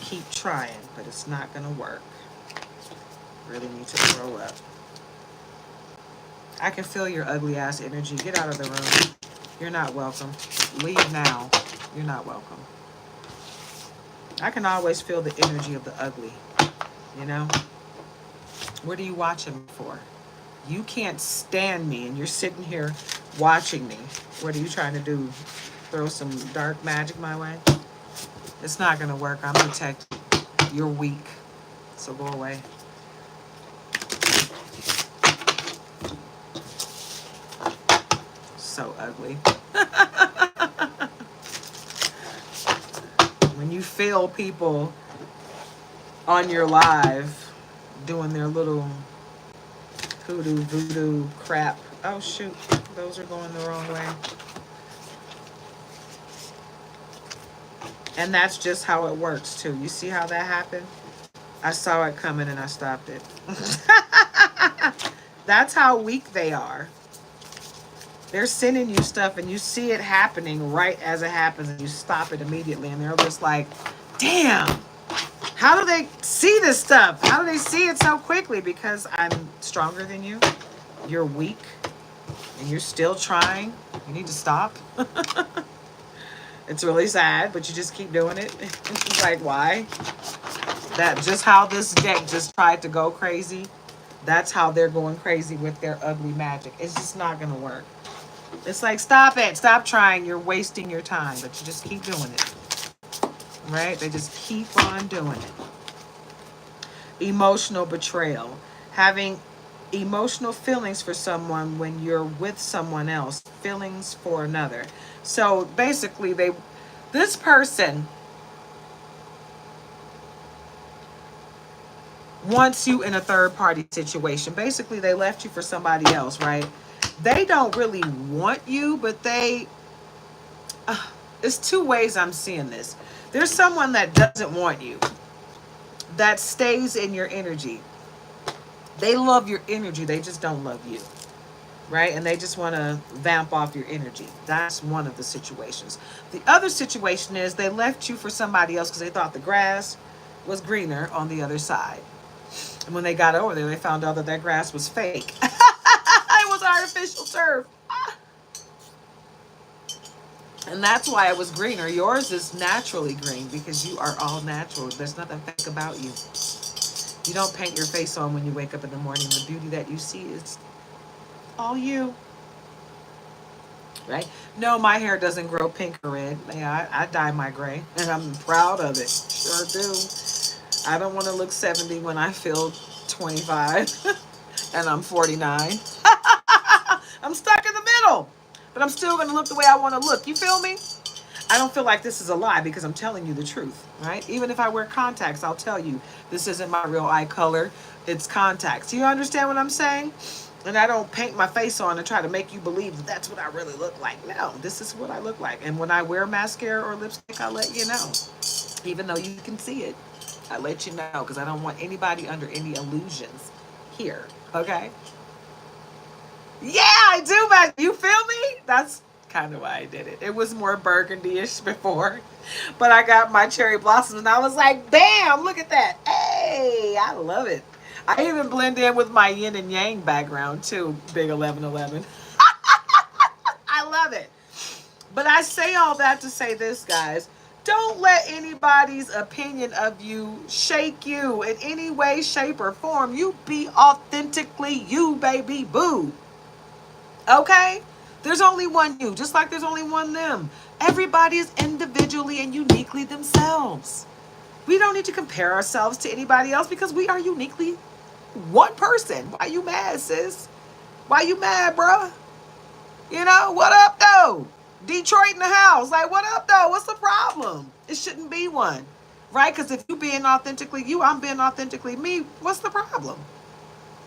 Keep trying, but it's not going to work. Really need to grow up. I can feel your ugly ass energy. Get out of the room. You're not welcome. Leave now. You're not welcome. I can always feel the energy of the ugly, you know? What are you watching for? You can't stand me and you're sitting here watching me. What are you trying to do? Throw some dark magic my way? It's not going to work. I'm protected. You're weak. So go away. So ugly. When you feel people on your live doing their little hoodoo voodoo crap. Oh shoot, those are going the wrong way. And that's just how it works too. You see how that happened? I saw it coming and I stopped it. That's how weak they are. They're sending you stuff and you see it happening right as it happens and you stop it immediately. And they're just like, damn, how do they see this stuff? How do they see it so quickly? Because I'm stronger than you. You're weak and you're still trying. You need to stop. It's really sad, but you just keep doing it. It's like, why? That just how this deck just tried to go crazy. That's how they're going crazy with their ugly magic. It's just not going to work. It's like, stop it. Stop trying. You're wasting your time, but you just keep doing it. right? They just keep on doing it. Emotional betrayal. Having emotional feelings for someone when you're with someone else, feelings for another. So basically this person wants you in a third party situation. Basically, they left you for somebody else, right? They don't really want you, but it's two ways I'm seeing this. There's someone that doesn't want you, that stays in your energy. They love your energy, they just don't love you, right? And they just want to vamp off your energy. That's one of the situations. The other situation is they left you for somebody else because they thought the grass was greener on the other side. And when they got over there, they found out that that grass was fake. It was artificial turf. And that's why it was greener. Yours is naturally green because you are all natural. There's nothing fake about you. You don't paint your face on when you wake up in the morning. The beauty that you see is all you. Right? No, my hair doesn't grow pink or red. Yeah, I dye my gray, and I'm proud of it. Sure do. I don't want to look 70 when I feel 25 and I'm 49. I'm stuck in the middle, but I'm still going to look the way I want to look. You feel me? I don't feel like this is a lie because I'm telling you the truth, right? Even if I wear contacts, I'll tell you this isn't my real eye color. It's contacts. You understand what I'm saying? And I don't paint my face on and try to make you believe that that's what I really look like. No, this is what I look like. And when I wear mascara or lipstick, I'll let you know. Even though you can see it, I let you know because I don't want anybody under any illusions here, okay? Yeah, I do, man. You feel me? That's kind of why I did it. It was more burgundy-ish before, but I got my cherry blossoms and I was like, bam, look at that. Hey, I love it. I even blend in with my yin and yang background too, big 1111. I love it. But I say all that to say this, guys. Don't let anybody's opinion of you shake you in any way, shape, or form. You be authentically you, baby boo. Okay? There's only one you, just like there's only one them. Everybody is individually and uniquely themselves. We don't need to compare ourselves to anybody else because we are uniquely one person. Why you mad, sis? Why you mad, bruh? You know, what up, though? Detroit in the house. Like, what up, though? What's the problem? It shouldn't be one. Right? Because if you being authentically you, I'm being authentically me, what's the problem?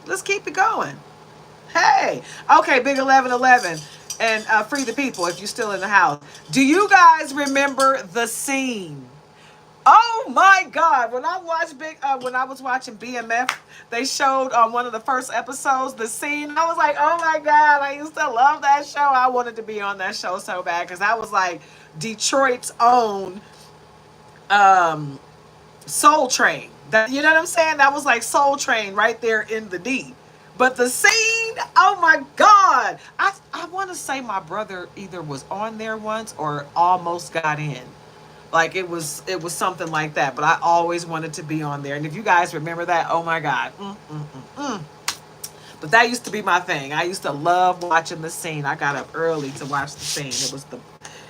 Let's keep it going. Hey. Okay, big 1111. And free the people if you're still in the house. Do you guys remember the scene? Oh my God! When I was watching BMF, they showed on one of the first episodes the scene. I was like, oh my God! I used to love that show. I wanted to be on that show so bad because that was like Detroit's own Soul Train. That, you know what I'm saying? That was like Soul Train right there in the D. But the scene, oh my God! I want to say my brother either was on there once or almost got in. Like it was something like that. But I always wanted to be on there. And if you guys remember that, oh my God. But that used to be my thing. I used to love watching the scene. I got up early to watch the scene.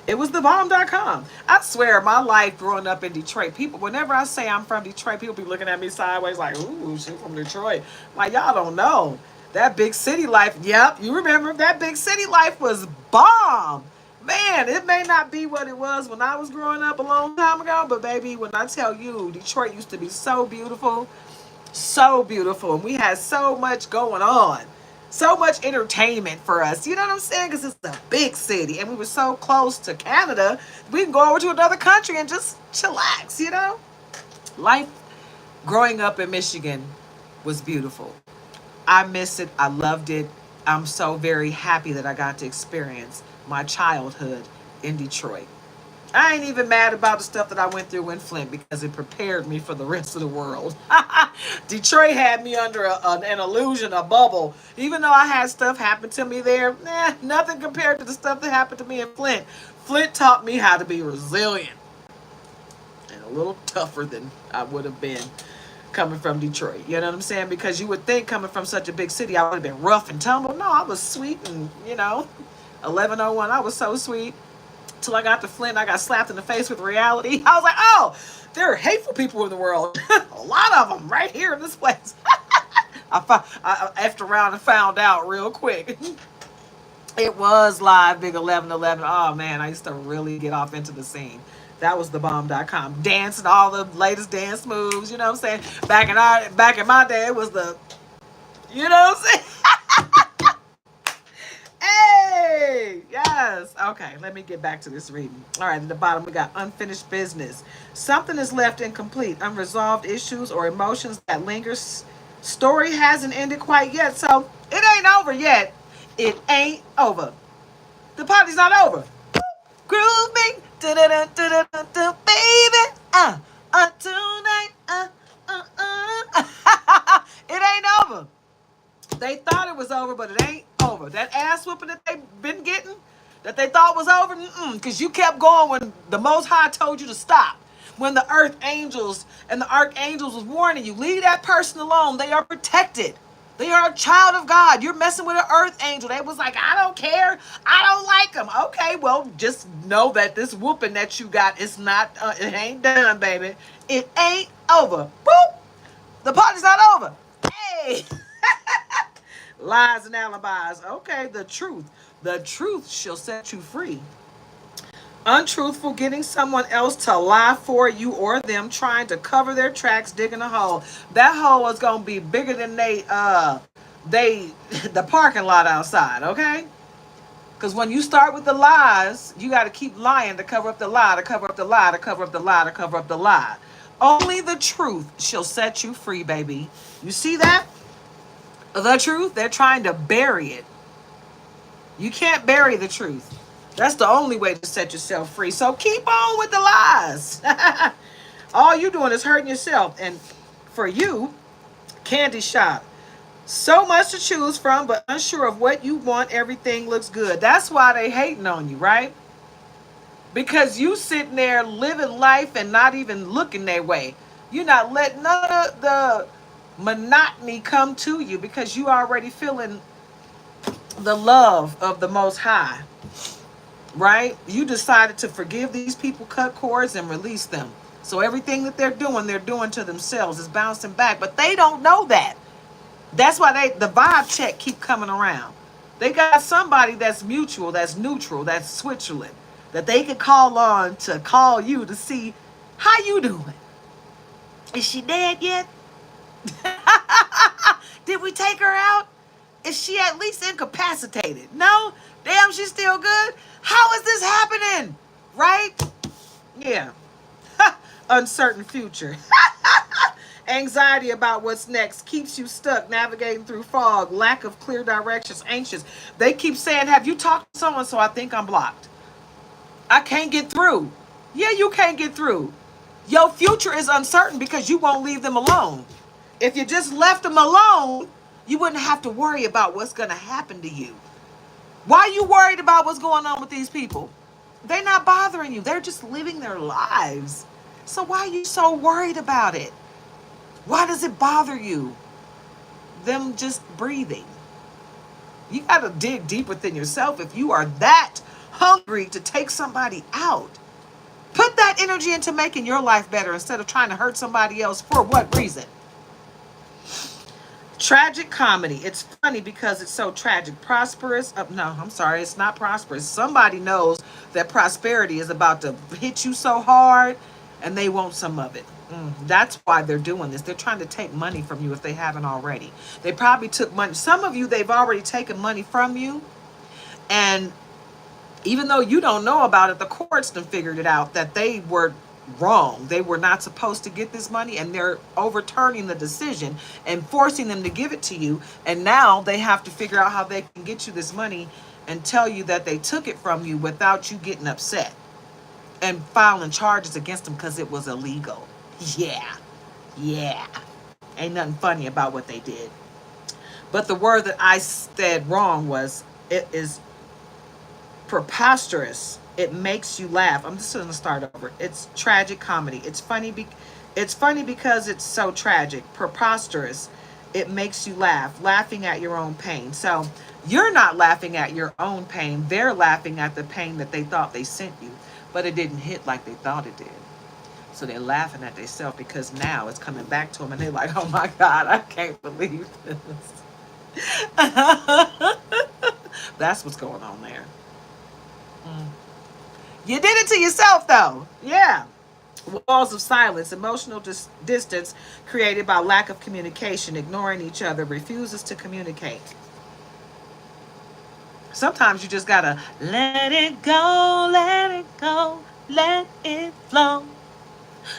It was the bomb.com. I swear, my life growing up in Detroit, people, whenever I say I'm from Detroit, people be looking at me sideways like, ooh, she's from Detroit. Like, y'all don't know. That big city life, yep, you remember, that big city life was bomb. Man, it may not be what it was when I was growing up a long time ago, but baby, when I tell you, Detroit used to be so beautiful, and we had so much going on. So much entertainment for us. You know what I'm saying? Because it's a big city. And we were so close to Canada. We can go over to another country and just chillax, you know? Life growing up in Michigan was beautiful. I miss it. I loved it. I'm so very happy that I got to experience my childhood in Detroit. I ain't even mad about the stuff that I went through in Flint because it prepared me for the rest of the world. Detroit had me under an illusion, a bubble. Even though I had stuff happen to me there, nothing compared to the stuff that happened to me in Flint. Flint taught me how to be resilient and a little tougher than I would have been coming from Detroit. You know what I'm saying? Because you would think coming from such a big city, I would have been rough and tumble. No, I was sweet and, 1101, I was so sweet. Till I got to Flint, I got slapped in the face with reality. I was like, oh, there are hateful people in the world. A lot of them right here in this place. I effed around and found out real quick. It was live, Big 1111. Oh, man, I used to really get off into the scene. That was thebomb.com. Dancing all the latest dance moves, you know what I'm saying? Back in my day, it was the, you know what I'm saying? Hey, yes. Okay, let me get back to this reading. All right, at the bottom, we got unfinished business. Something is left incomplete, unresolved issues or emotions that linger. Story hasn't ended quite yet, so it ain't over yet. It ain't over. The party's not over. Groove me, baby, tonight, It ain't over. They thought it was over, but it ain't over. That ass whooping that they've been getting, that they thought was over, because you kept going when the Most High told you to stop. When the earth angels and the archangels was warning you, leave that person alone. They are protected. They are a child of God. You're messing with an earth angel. They was like, I don't care. I don't like them. Okay, well, just know that this whooping that you got is not, it ain't done, baby. It ain't over. Boop. The party's not over. Hey. Lies and alibis. Okay, the truth. The truth shall set you free. Untruthful, getting someone else to lie for you or them, trying to cover their tracks, digging a hole. That hole is gonna be bigger than the parking lot outside, okay? Because when you start with the lies, you got to keep lying to cover up the lie, to cover up the lie, to cover up the lie, to cover up the lie. Only the truth shall set you free, baby. You see that? The truth, they're trying to bury it. You can't bury the truth. That's the only way to set yourself free. So keep on with the lies. All you're doing is hurting yourself. And for you, candy shop. So much to choose from, but unsure of what you want. Everything looks good. That's why they hating on you, right? Because you sitting there living life and not even looking their way. You're not letting none of the monotony come to you because you already feeling the love of the Most High. Right? You decided to forgive these people, cut cords, and release them. So everything that they're doing to themselves is bouncing back. But they don't know that. That's why the vibe check keep coming around. They got somebody that's mutual, that's neutral, that's Switzerland, that they can call on to call you to see how you doing. Is she dead yet? Did we take her out? Is she at least incapacitated? No? Damn, she's still good? How is this happening? Right? Yeah. Uncertain future. Anxiety about what's next keeps you stuck, navigating through fog, lack of clear directions, anxious. They keep saying, have you talked to someone? So I think I'm blocked. I can't get through. Yeah, you can't get through. Your future is uncertain because you won't leave them alone. If you just left them alone, you wouldn't have to worry about what's going to happen to you. Why are you worried about what's going on with these people? They're not bothering you. They're just living their lives. So why are you so worried about it? Why does it bother you? Them just breathing. You got to dig deep within yourself if you are that hungry to take somebody out. Put that energy into making your life better instead of trying to hurt somebody else. For what reason? Tragic comedy. It's funny because it's so tragic. Prosperous. No, I'm sorry. It's not prosperous. Somebody knows that prosperity is about to hit you so hard and they want some of it. That's why they're doing this. They're trying to take money from you if they haven't already. They probably took money. Some of you, they've already taken money from you. And even though you don't know about it, the courts done figured it out that they were wrong. They were not supposed to get this money, and they're overturning the decision and forcing them to give it to you. And now they have to figure out how they can get you this money and tell you that they took it from you without you getting upset and filing charges against them because it was illegal. Yeah. Ain't nothing funny about what they did. But the word that I said wrong was, it is preposterous. It makes you laugh. I'm just going to start over. It's tragic comedy. It's funny because it's so tragic. Preposterous. It makes you laugh. Laughing at your own pain. So You're not laughing at your own pain. They're laughing at the pain that they thought they sent you, but it didn't hit like they thought it did. So they're laughing at themselves because now it's coming back to them and they're like, oh my God, I can't believe this. That's what's going on there. You did it to yourself though. Yeah. Walls of silence, emotional distance created by lack of communication, ignoring each other, refuses to communicate. Sometimes you just gotta let it go, let it flow.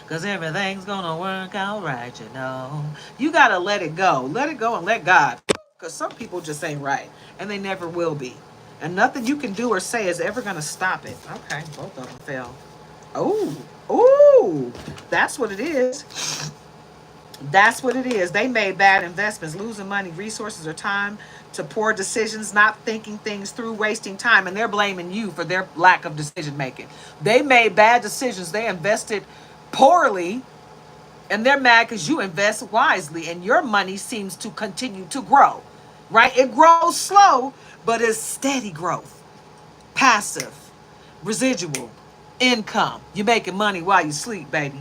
Cause everything's gonna work out right, you know. You gotta let it go. Let it go and let God. Cause some people just ain't right. And they never will be. And nothing you can do or say is ever gonna stop it. Okay, both of them fell. Oh, ooh, that's what it is. That's what it is. They made bad investments, losing money, resources, or time to poor decisions, not thinking things through, wasting time, and they're blaming you for their lack of decision making. They made bad decisions. They invested poorly, and they're mad because you invest wisely, and your money seems to continue to grow, right? It grows slow, but it's steady growth, passive, residual income. You're making money while you sleep, baby.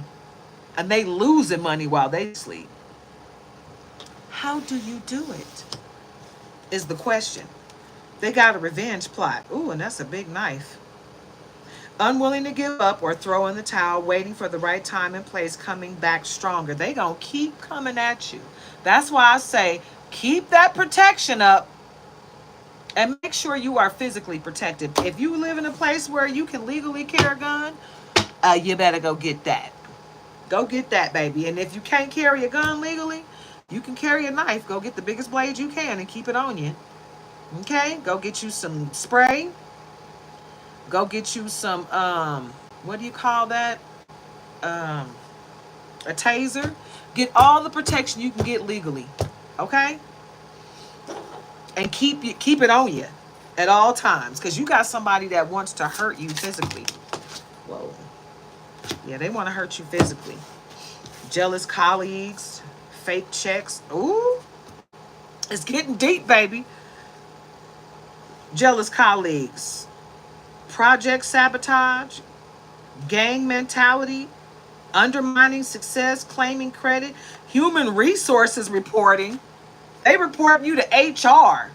And they losing money while they sleep. How do you do it? Is the question. They got a revenge plot. Ooh, and that's a big knife. Unwilling to give up or throw in the towel, waiting for the right time and place, coming back stronger. They gonna keep coming at you. That's why I say keep that protection up and make sure you are physically protected. If you live in a place where you can legally carry a gun, you better go get that. Go get that, baby. And if you can't carry a gun legally, you can carry a knife. Go get the biggest blade you can and keep it on you. Okay? Go get you some spray. Go get you some, what do you call that? A taser. Get all the protection you can get legally. Okay? And keep it on you at all times. Because you got somebody that wants to hurt you physically. Whoa. Yeah, they want to hurt you physically. Jealous colleagues, fake checks. Ooh, it's getting deep, baby. Jealous colleagues, project sabotage, gang mentality, undermining success, claiming credit, human resources reporting. They report you to HR.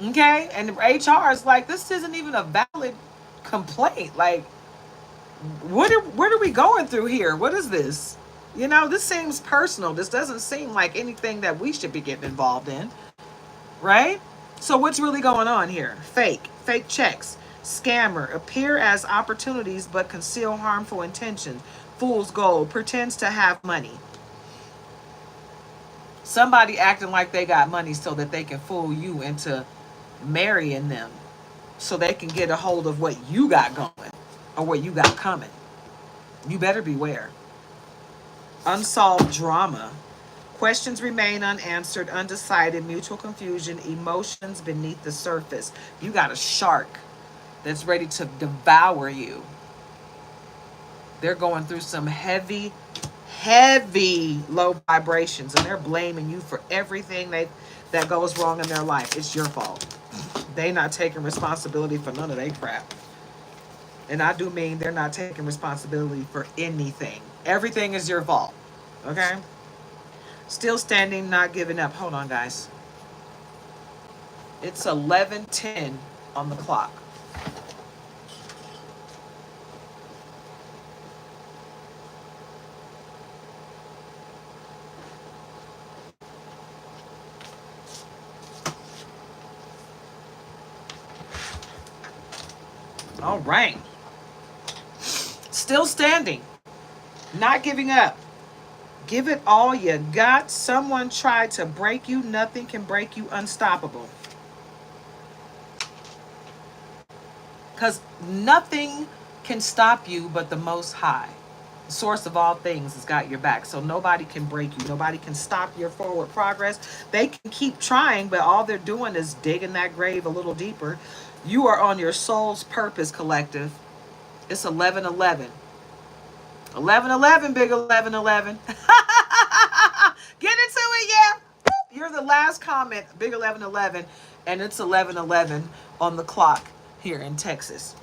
Okay? And the HR is like, this isn't even a valid complaint. Like, what are we going through here? What is this? You know, this seems personal. This doesn't seem like anything that we should be getting involved in, right? So what's really going on here? Fake checks, scammer, appear as opportunities but conceal harmful intentions. Fool's gold, pretends to have money. Somebody acting like they got money so that they can fool you into marrying them so they can get a hold of what you got going or what you got coming. You better beware. Unsolved drama. Questions remain unanswered, undecided, mutual confusion, emotions beneath the surface. You got a shark that's ready to devour you. They're going through some heavy low vibrations, and they're blaming you for everything that goes wrong in their life. It's your fault. They not taking responsibility for none of their crap. And I do mean they're not taking responsibility for anything. Everything is your fault. Okay? Still standing, not giving up. Hold on, guys. It's 11:10 on the clock. All right. Still standing, not giving up. Give it all you got. Someone tried to break you. Nothing can break you. Unstoppable. Because nothing can stop you but the Most High. The source of all things has got your back. So nobody can break you. Nobody can stop your forward progress. They can keep trying, but all they're doing is digging that grave a little deeper. You are on your soul's purpose, collective. It's 11:11. 11:11, big 11:11. Get into it, yeah. You're the last comment, big 1111, and it's 1111 on the clock here in Texas.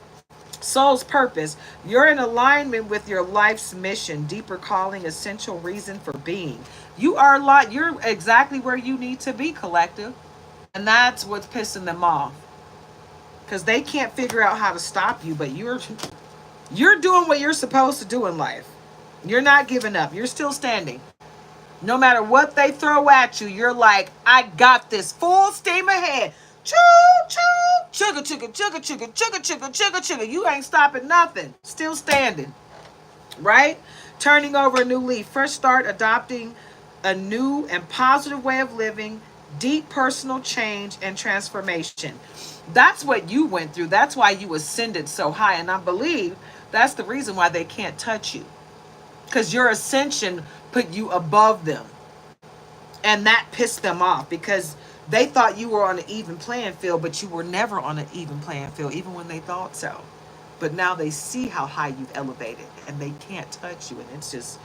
Soul's purpose. You're in alignment with your life's mission, deeper calling, essential reason for being. You're exactly where you need to be, collective. And that's what's pissing them off. Because they can't figure out how to stop you, but you're doing what you're supposed to do in life. You're not giving up. You're still standing. No matter what they throw at you, you're like, I got this, full steam ahead. Choo, choo, chugga, chugga, chugga, chugga, chugga, chugga, chugga, chugga. You ain't stopping nothing. Still standing. Right? Turning over a new leaf. Fresh start, adopting a new and positive way of living, deep personal change and transformation. That's what you went through. That's why you ascended so high. And I believe that's the reason why they can't touch you. Because your ascension put you above them. And that pissed them off because they thought you were on an even playing field, but you were never on an even playing field, even when they thought so. But now they see how high you've elevated and they can't touch you. And it's just,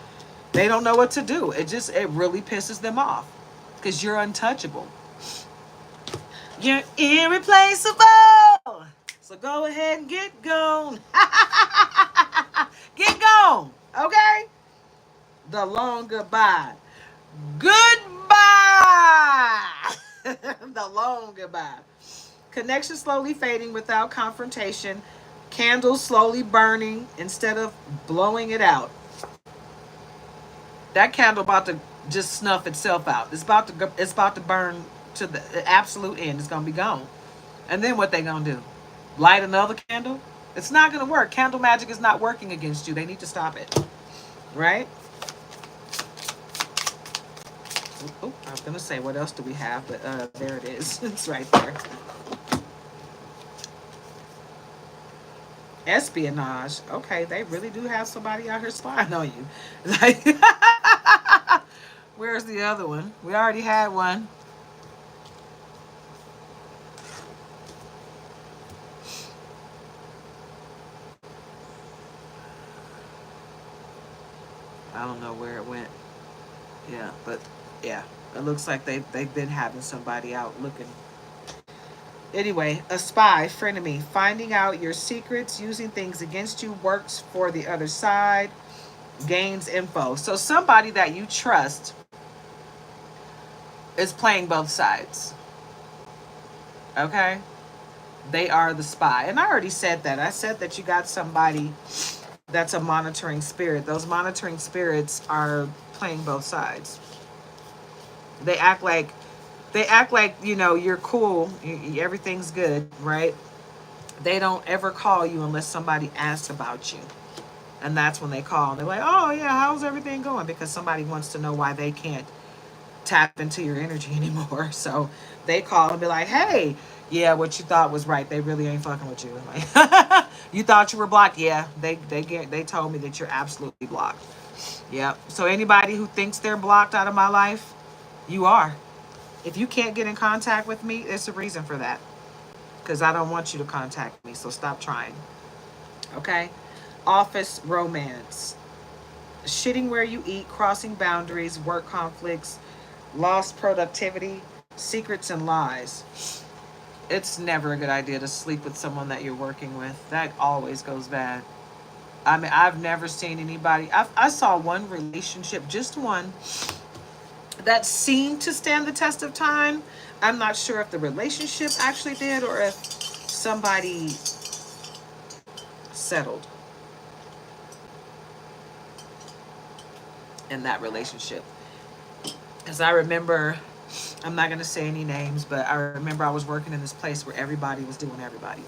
they don't know what to do. It really pisses them off because you're untouchable. You're irreplaceable. So go ahead and get gone. Get gone. Okay? The long goodbye. Goodbye. The long goodbye. Connection slowly fading without confrontation. Candles slowly burning instead of blowing it out. That candle about to just snuff itself out. It's about to burn to the absolute end. It's gonna be gone. And then what they gonna do? Light another candle? It's not gonna work. Candle magic is not working against you. They need to stop it. Right? Oh, I was gonna say what else do we have, but there it is. It's right there. Espionage. Okay, they really do have somebody out here spying on you. Like, where's the other one? We already had one. I don't know where it went. Yeah, but yeah, it looks like they've been having somebody out looking. Anyway, a spy, frenemy, finding out your secrets, using things against you, works for the other side, gains info. So somebody that you trust is playing both sides. Okay? They are the spy. And I already said that. I said that you got somebody that's a monitoring spirit. Those monitoring spirits are playing both sides. They act like, you know, you're cool, everything's good, right? They don't ever call you unless somebody asks about you. And that's when they call. They're like, oh, yeah, how's everything going? Because somebody wants to know why they can't tap into your energy anymore. So they call and be like, hey, yeah, what you thought was right. They really ain't fucking with you. Like, you thought you were blocked? Yeah, they told me that you're absolutely blocked. Yep. So anybody who thinks they're blocked out of my life, you are. If you can't get in contact with me, there's a reason for that. Because I don't want you to contact me, so stop trying. Okay? Office romance. Shitting where you eat, crossing boundaries, work conflicts, lost productivity, secrets and lies. It's never a good idea to sleep with someone that you're working with. That always goes bad. I mean, I've never seen anybody. I saw one relationship, just one, that seemed to stand the test of time. I'm not sure if the relationship actually did or if somebody settled in that relationship. Because I remember, I'm not going to say any names, but I remember I was working in this place where everybody was doing everybody.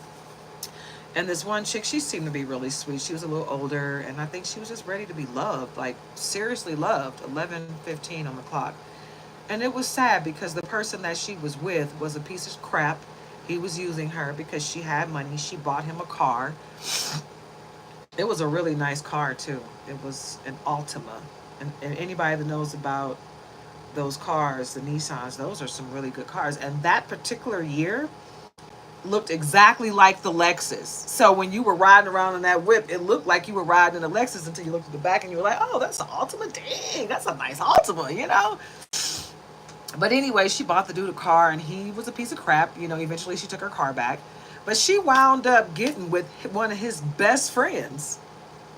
And this one chick, she seemed to be really sweet. She was a little older, and I think she was just ready to be loved, like seriously loved, 11:15 on the clock. And it was sad because the person that she was with was a piece of crap. He was using her because she had money. She bought him a car. It was a really nice car, too. It was an Altima. And anybody that knows about those cars, the Nissans, those are some really good cars. And that particular year looked exactly like the Lexus. So when you were riding around in that whip, it looked like you were riding in a Lexus until you looked at the back and you were like, oh, that's an Altima. Dang, that's a nice Altima, you know? But anyway, she bought the dude a car and he was a piece of crap. Eventually she took her car back. But she wound up getting with one of his best friends.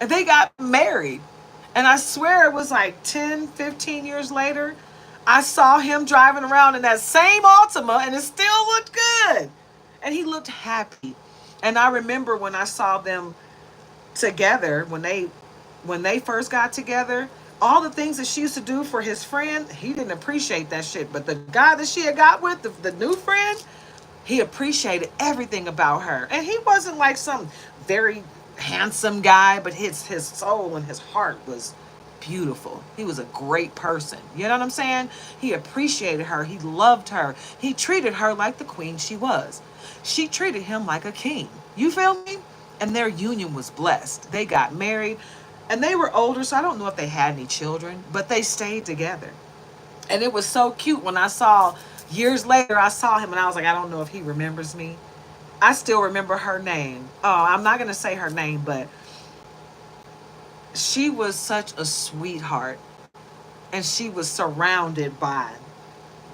And they got married. And I swear it was like 10, 15 years later. I saw him driving around in that same Altima and it still looked good. And he looked happy. And I remember when I saw them together, when they first got together, all the things that she used to do for his friend, he didn't appreciate that shit. But the guy that she had got with, the new friend, he appreciated everything about her. And he wasn't like some very handsome guy, but his soul and his heart was beautiful. He was a great person. You know what I'm saying? He appreciated her. He loved her. He treated her like the queen she was. She treated him like a king. You feel me? And their union was blessed. They got married and they were older, so I don't know if they had any children, but they stayed together. And it was so cute when I saw, years later, I saw him and I was like, I don't know if he remembers me. I still remember her name. Oh, I'm not going to say her name, but she was such a sweetheart. And she was surrounded by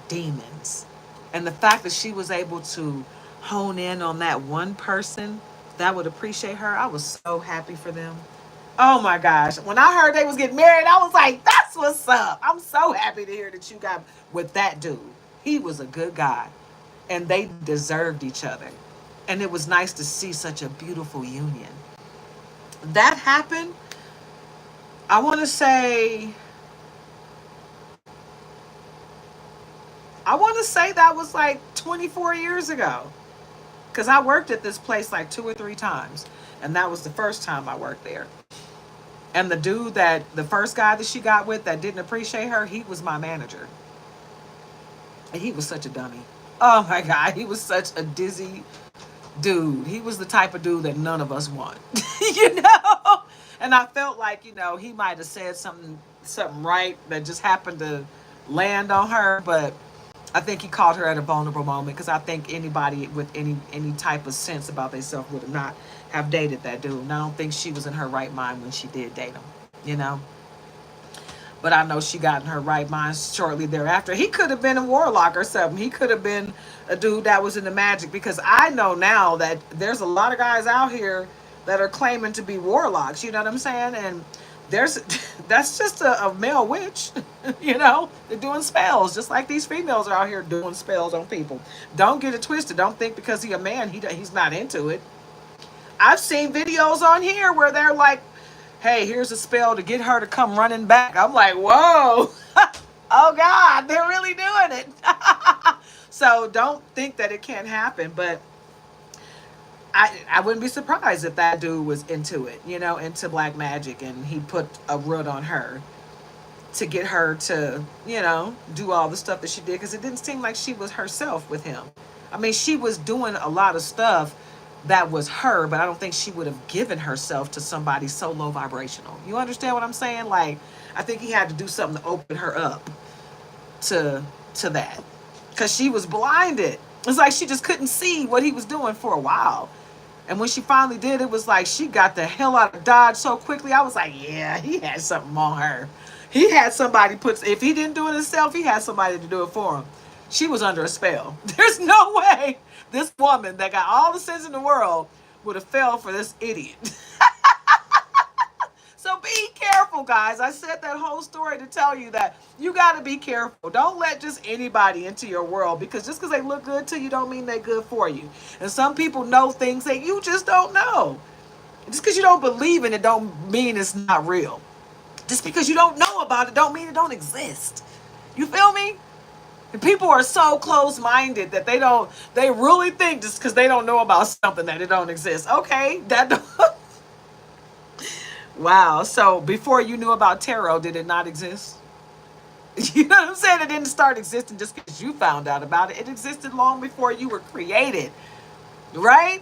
demons. And the fact that she was able to hone in on that one person that would appreciate her, I was so happy for them. Oh my gosh. When I heard they was getting married, I was like, that's what's up. I'm so happy to hear that you got with that dude. He was a good guy. And they deserved each other. And it was nice to see such a beautiful union. That happened, I want to say, that was like 24 years ago. Because I worked at this place like 2 or 3 times. And that was the first time I worked there. And the first guy that she got with that didn't appreciate her, he was my manager. And he was such a dummy. Oh my God, he was such a dizzy dude. He was the type of dude that none of us want. you know? And I felt like, he might have said something right that just happened to land on her, but I think he caught her at a vulnerable moment because I think anybody with any type of sense about themselves would not have dated that dude. And I don't think she was in her right mind when she did date him, you know? But I know she got in her right mind shortly thereafter. He could have been a warlock or something. He could have been a dude that was into magic because I know now that there's a lot of guys out here that are claiming to be warlocks. You know what I'm saying? And that's just a male witch. They're doing spells just like these females are out here doing spells on people. Don't get it twisted. Don't think because he's a man he's not into it. I've seen videos on here where they're like, hey, here's a spell to get her to come running back. I'm like, whoa. Oh God, they're really doing it. So don't think that it can't happen, but I wouldn't be surprised if that dude was into it, into black magic, and he put a root on her to get her to, do all the stuff that she did, because it didn't seem like she was herself with him. I mean, she was doing a lot of stuff that was her, but I don't think she would have given herself to somebody so low vibrational. You understand what I'm saying? Like, I think he had to do something to open her up to that, because she was blinded. It's like she just couldn't see what he was doing for a while. And when she finally did, it was like she got the hell out of Dodge so quickly. I was like, yeah, he had something on her. He had somebody if he didn't do it himself, he had somebody to do it for him. She was under a spell. There's no way this woman that got all the sense in the world would have fell for this idiot. So be careful, guys. I said that whole story to tell you that you got to be careful. Don't let just anybody into your world, because just because they look good to you don't mean they're good for you. And some people know things that you just don't know. Just because you don't believe in it don't mean it's not real. Just because you don't know about it don't mean it don't exist. You feel me? And people are so close-minded that they really think just because they don't know about something that it don't exist. Okay, that don't. Wow. So before you knew about tarot, did it not exist? You know what I'm saying? It didn't start existing just because you found out about it. It existed long before you were created, right?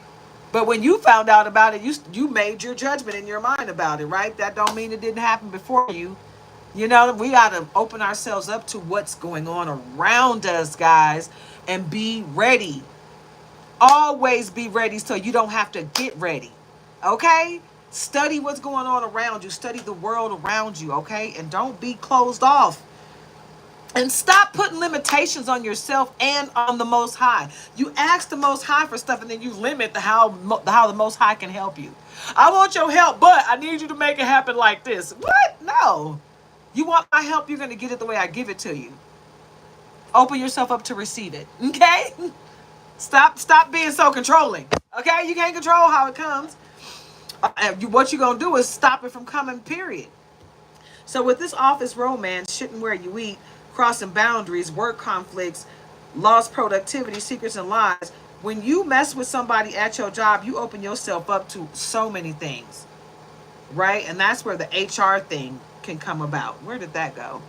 But when you found out about it, you made your judgment in your mind about it, right? That don't mean it didn't happen before you. We got to open ourselves up to what's going on around us, guys, and be ready. Always be ready so you don't have to get ready. Okay? Study what's going on around you. Study the world around you, okay? And don't be closed off. And stop putting limitations on yourself and on the Most High. You ask the Most High for stuff, and then you limit how the Most High can help you. I want your help, but I need you to make it happen like this. What? No. You want my help, you're going to get it the way I give it to you. Open yourself up to receive it. Okay? Stop being so controlling. Okay? You can't control how it comes. What you're going to do is stop it from coming, period. So with this office romance, shitting where you eat, crossing boundaries, work conflicts, lost productivity, secrets and lies, when you mess with somebody at your job, you open yourself up to so many things, right? And that's where the HR thing can come about. Where did that go?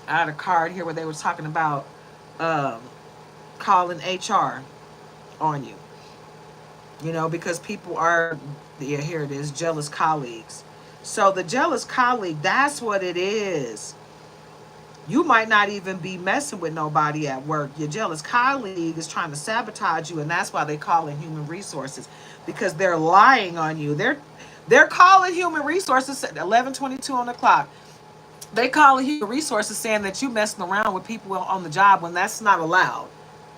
I had a card here where they were talking about calling HR on you. You know, because people are, yeah, here it is, jealous colleagues. So the jealous colleague, that's what it is. You might not even be messing with nobody at work. Your jealous colleague is trying to sabotage you, and that's why they call in human resources, because they're lying on you. They're calling human resources at 11:22 on the clock. They call in human resources saying that you messing around with people on the job when that's not allowed.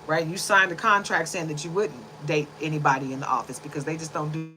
Right? You signed a contract saying that you wouldn't date anybody in the office because they just don't do.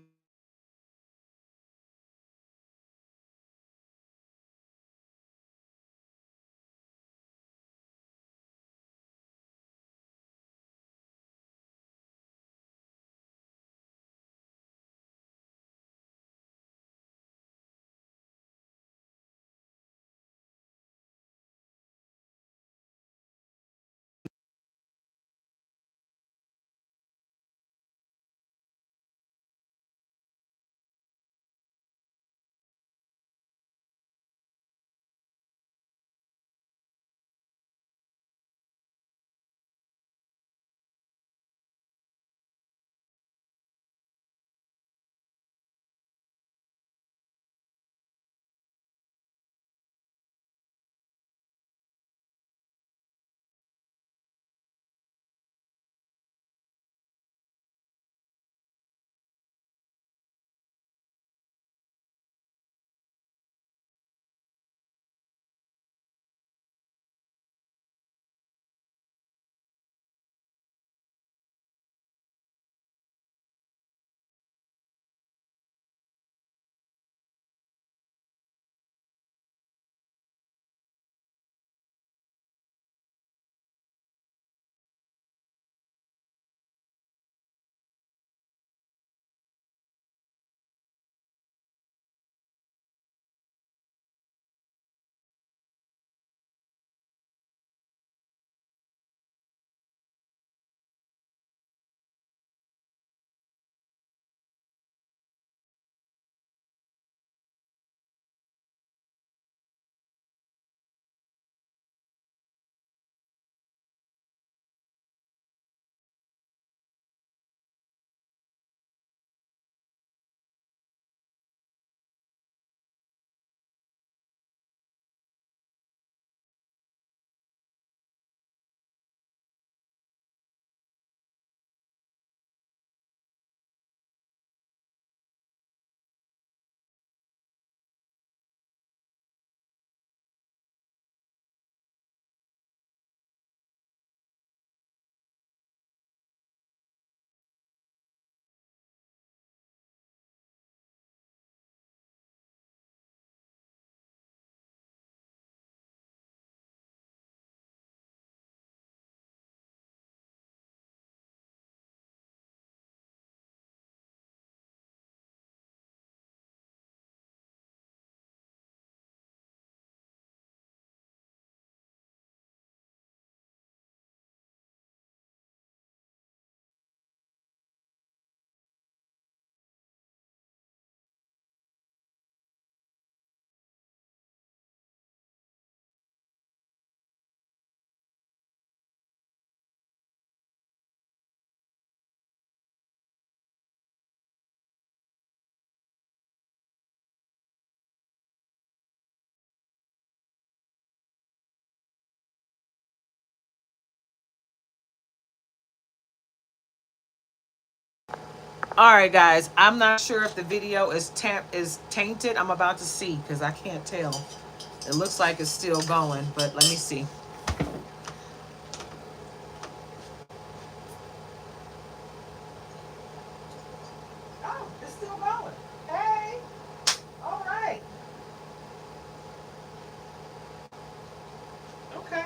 All right, guys. I'm not sure if the video is tainted. I'm about to see because I can't tell. It looks like it's still going, but let me see. Oh, it's still going. Hey, all right. Okay.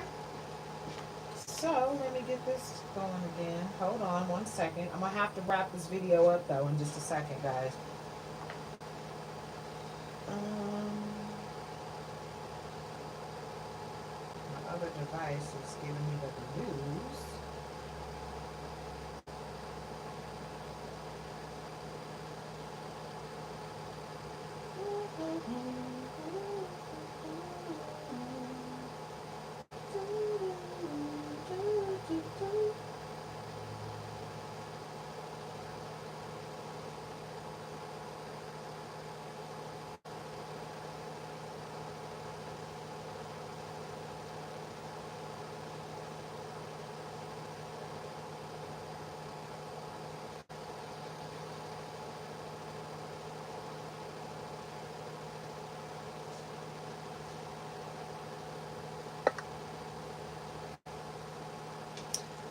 So let me get this going again. Hold on 1 second. I'm gonna have to wrap this video up though in just a second, guys. My other device is giving me the news.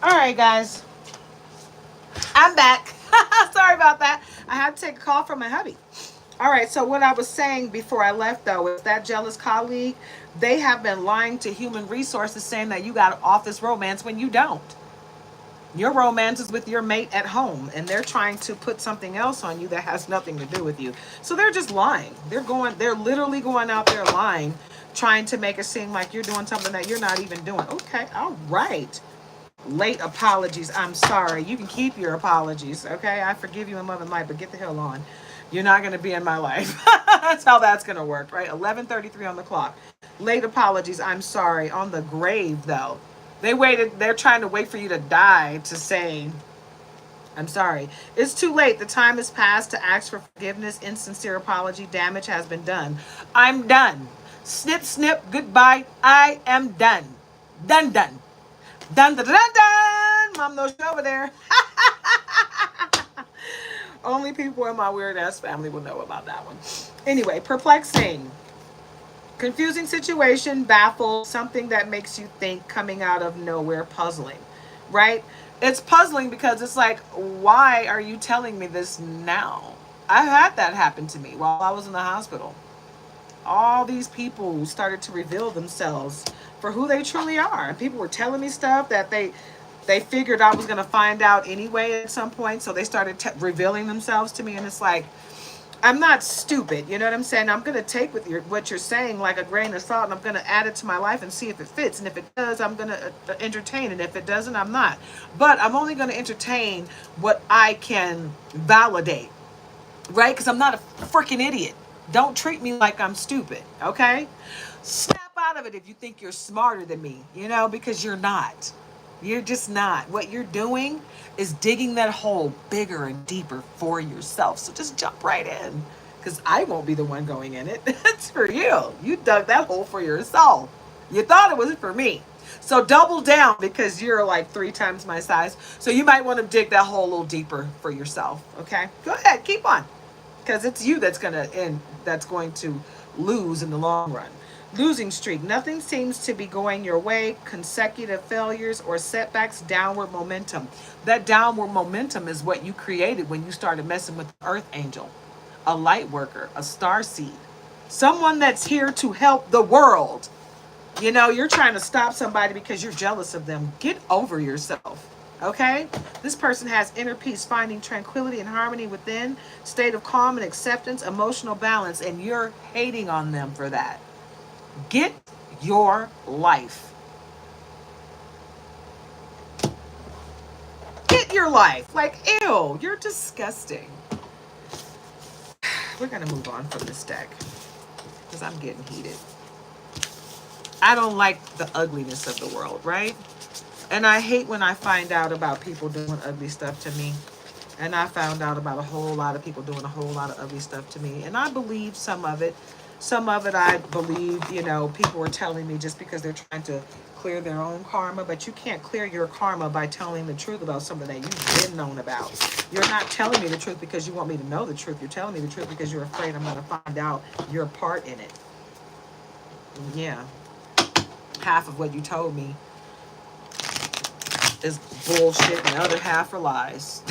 All right, guys. I'm back. Sorry about that. I had to take a call from my hubby. All right, so what I was saying before I left, though, is that jealous colleague, they have been lying to human resources saying that you got an office romance when you don't. Your romance is with your mate at home, and they're trying to put something else on you that has nothing to do with you. So they're just lying. They're literally going out there lying, trying to make it seem like you're doing something that you're not even doing. Okay, all right. Late apologies. I'm sorry. You can keep your apologies, okay? I forgive you in love and light, but get the hell on. You're not going to be in my life. That's how that's going to work, right? 11:33 on the clock. Late apologies. I'm sorry. On the grave, though. They're trying to wait for you to die to say, I'm sorry. It's too late. The time has passed to ask for forgiveness. Insincere apology. Damage has been done. I'm done. Snip, snip. Goodbye. I am done. Done, done. Dun, dun, dun, dun, dun. Mom knows you over there. Only people in my weird ass family will know about that one. Anyway, perplexing. Confusing situation, baffled, something that makes you think, coming out of nowhere, puzzling, right? It's puzzling because it's like, why are you telling me this now? I had that happen to me while I was in the hospital. All these people started to reveal themselves for who they truly are. And people were telling me stuff that they figured I was going to find out anyway at some point. So they started revealing themselves to me. And it's like, I'm not stupid. You know what I'm saying? I'm going to take what you're saying like a grain of salt, and I'm going to add it to my life and see if it fits. And if it does, I'm going to entertain. And if it doesn't, I'm not. But I'm only going to entertain what I can validate, right? Because I'm not a freaking idiot. Don't treat me like I'm stupid, okay? Snap out of it if you think you're smarter than me, because you're not. You're just not. What you're doing is digging that hole bigger and deeper for yourself. So just jump right in, because I won't be the one going in it. It's for you. You dug that hole for yourself. You thought it was for me. So double down, because you're like 3 times my size. So you might want to dig that hole a little deeper for yourself, okay? Go ahead, keep on. Because it's you that's going to lose in the long run. Losing streak. Nothing seems to be going your way. Consecutive failures or setbacks. Downward momentum. That downward momentum is what you created when you started messing with the earth angel, a light worker, a star seed, someone that's here to help the world. You're trying to stop somebody because you're jealous of them. Get over yourself. Okay? This person has inner peace, finding tranquility and harmony within, state of calm and acceptance, emotional balance, and you're hating on them for that. Get your life. Get your life. Like, ew, you're disgusting. We're going to move on from this deck because I'm getting heated. I don't like the ugliness of the world, right? And I hate when I find out about people doing ugly stuff to me. And I found out about a whole lot of people doing a whole lot of ugly stuff to me. And I believe some of it. Some of it I believe, people were telling me just because they're trying to clear their own karma. But you can't clear your karma by telling the truth about something that you've been known about. You're not telling me the truth because you want me to know the truth. You're telling me the truth because you're afraid I'm going to find out your part in it. Yeah. Half of what you told me is bullshit and the other half are lies.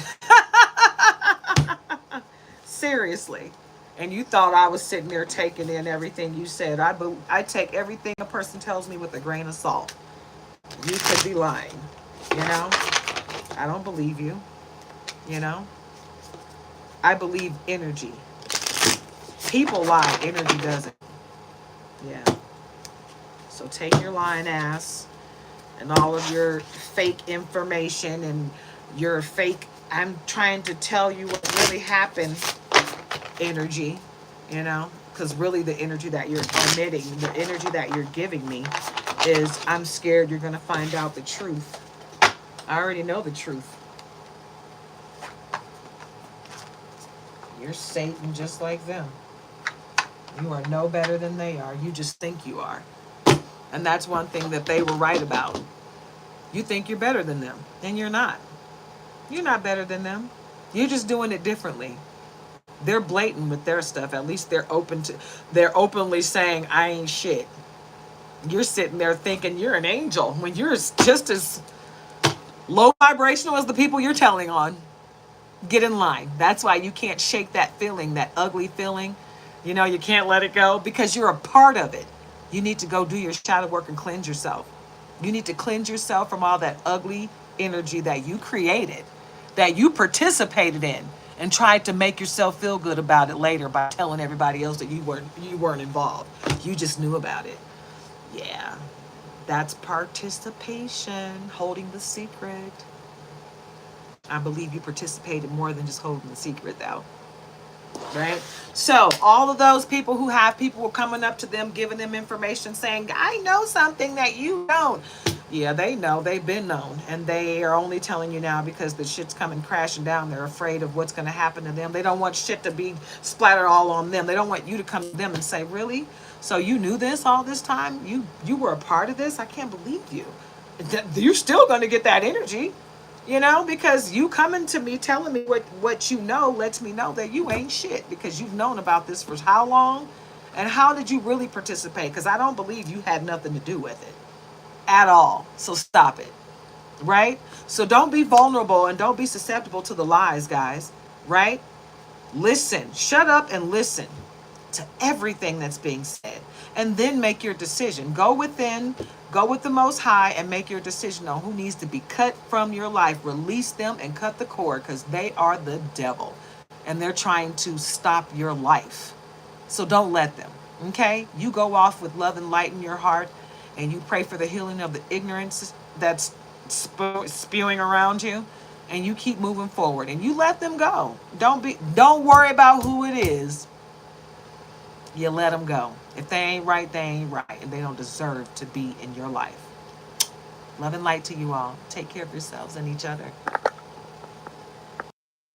Seriously. And you thought I was sitting there taking in everything you said. I take everything a person tells me with a grain of salt. You could be lying. You know? I don't believe you. You know? I believe energy. People lie, energy doesn't. Yeah. So take your lying ass and all of your fake information and your fake, I'm trying to tell you what really happened energy, you know, because really the energy that you're emitting, the energy that you're giving me is I'm scared you're going to find out the truth. I already know the truth. You're Satan just like them. You are no better than they are. You just think you are. And that's one thing that they were right about. You think you're better than them, and you're not. You're not better than them. You're just doing it differently. They're blatant with their stuff. At least they're openly saying, I ain't shit. You're sitting there thinking you're an angel when you're just as low vibrational as the people you're telling on. Get in line. That's why you can't shake that feeling, that ugly feeling. You know, you can't let it go because you're a part of it. You need to go do your shadow work and cleanse yourself. You need to cleanse yourself from all that ugly energy that you created, that you participated in, and tried to make yourself feel good about it later by telling everybody else that you weren't involved. You just knew about it. Yeah. That's participation, holding the secret. I believe you participated more than just holding the secret, though. Right? So, all of those people who have people coming up to them, giving them information, saying, I know something that you don't. Yeah, they know. They've been known. And they are only telling you now because the shit's coming crashing down. They're afraid of what's going to happen to them. They don't want shit to be splattered all on them. They don't want you to come to them and say, really? So you knew this all this time? You were a part of this? I can't believe you. You're still going to get that energy. You know, because you coming to me telling me what you know lets me know that you ain't shit because you've known about this for how long and how did you really participate? Because I don't believe you had nothing to do with it at all. So stop it. Right? So don't be vulnerable and don't be susceptible to the lies, guys. Right? Listen. Shut up and listen to everything that's being said and then make your decision. Go within, go with the Most High and make your decision on who needs to be cut from your life. Release them and cut the cord because they are the devil and they're trying to stop your life. So don't let them. Okay? You go off with love and light in your heart and you pray for the healing of the ignorance that's spewing around you and you keep moving forward and you let them go. Don't worry about who it is. You let them go. If they ain't right, they ain't right. And they don't deserve to be in your life. Love and light to you all. Take care of yourselves and each other.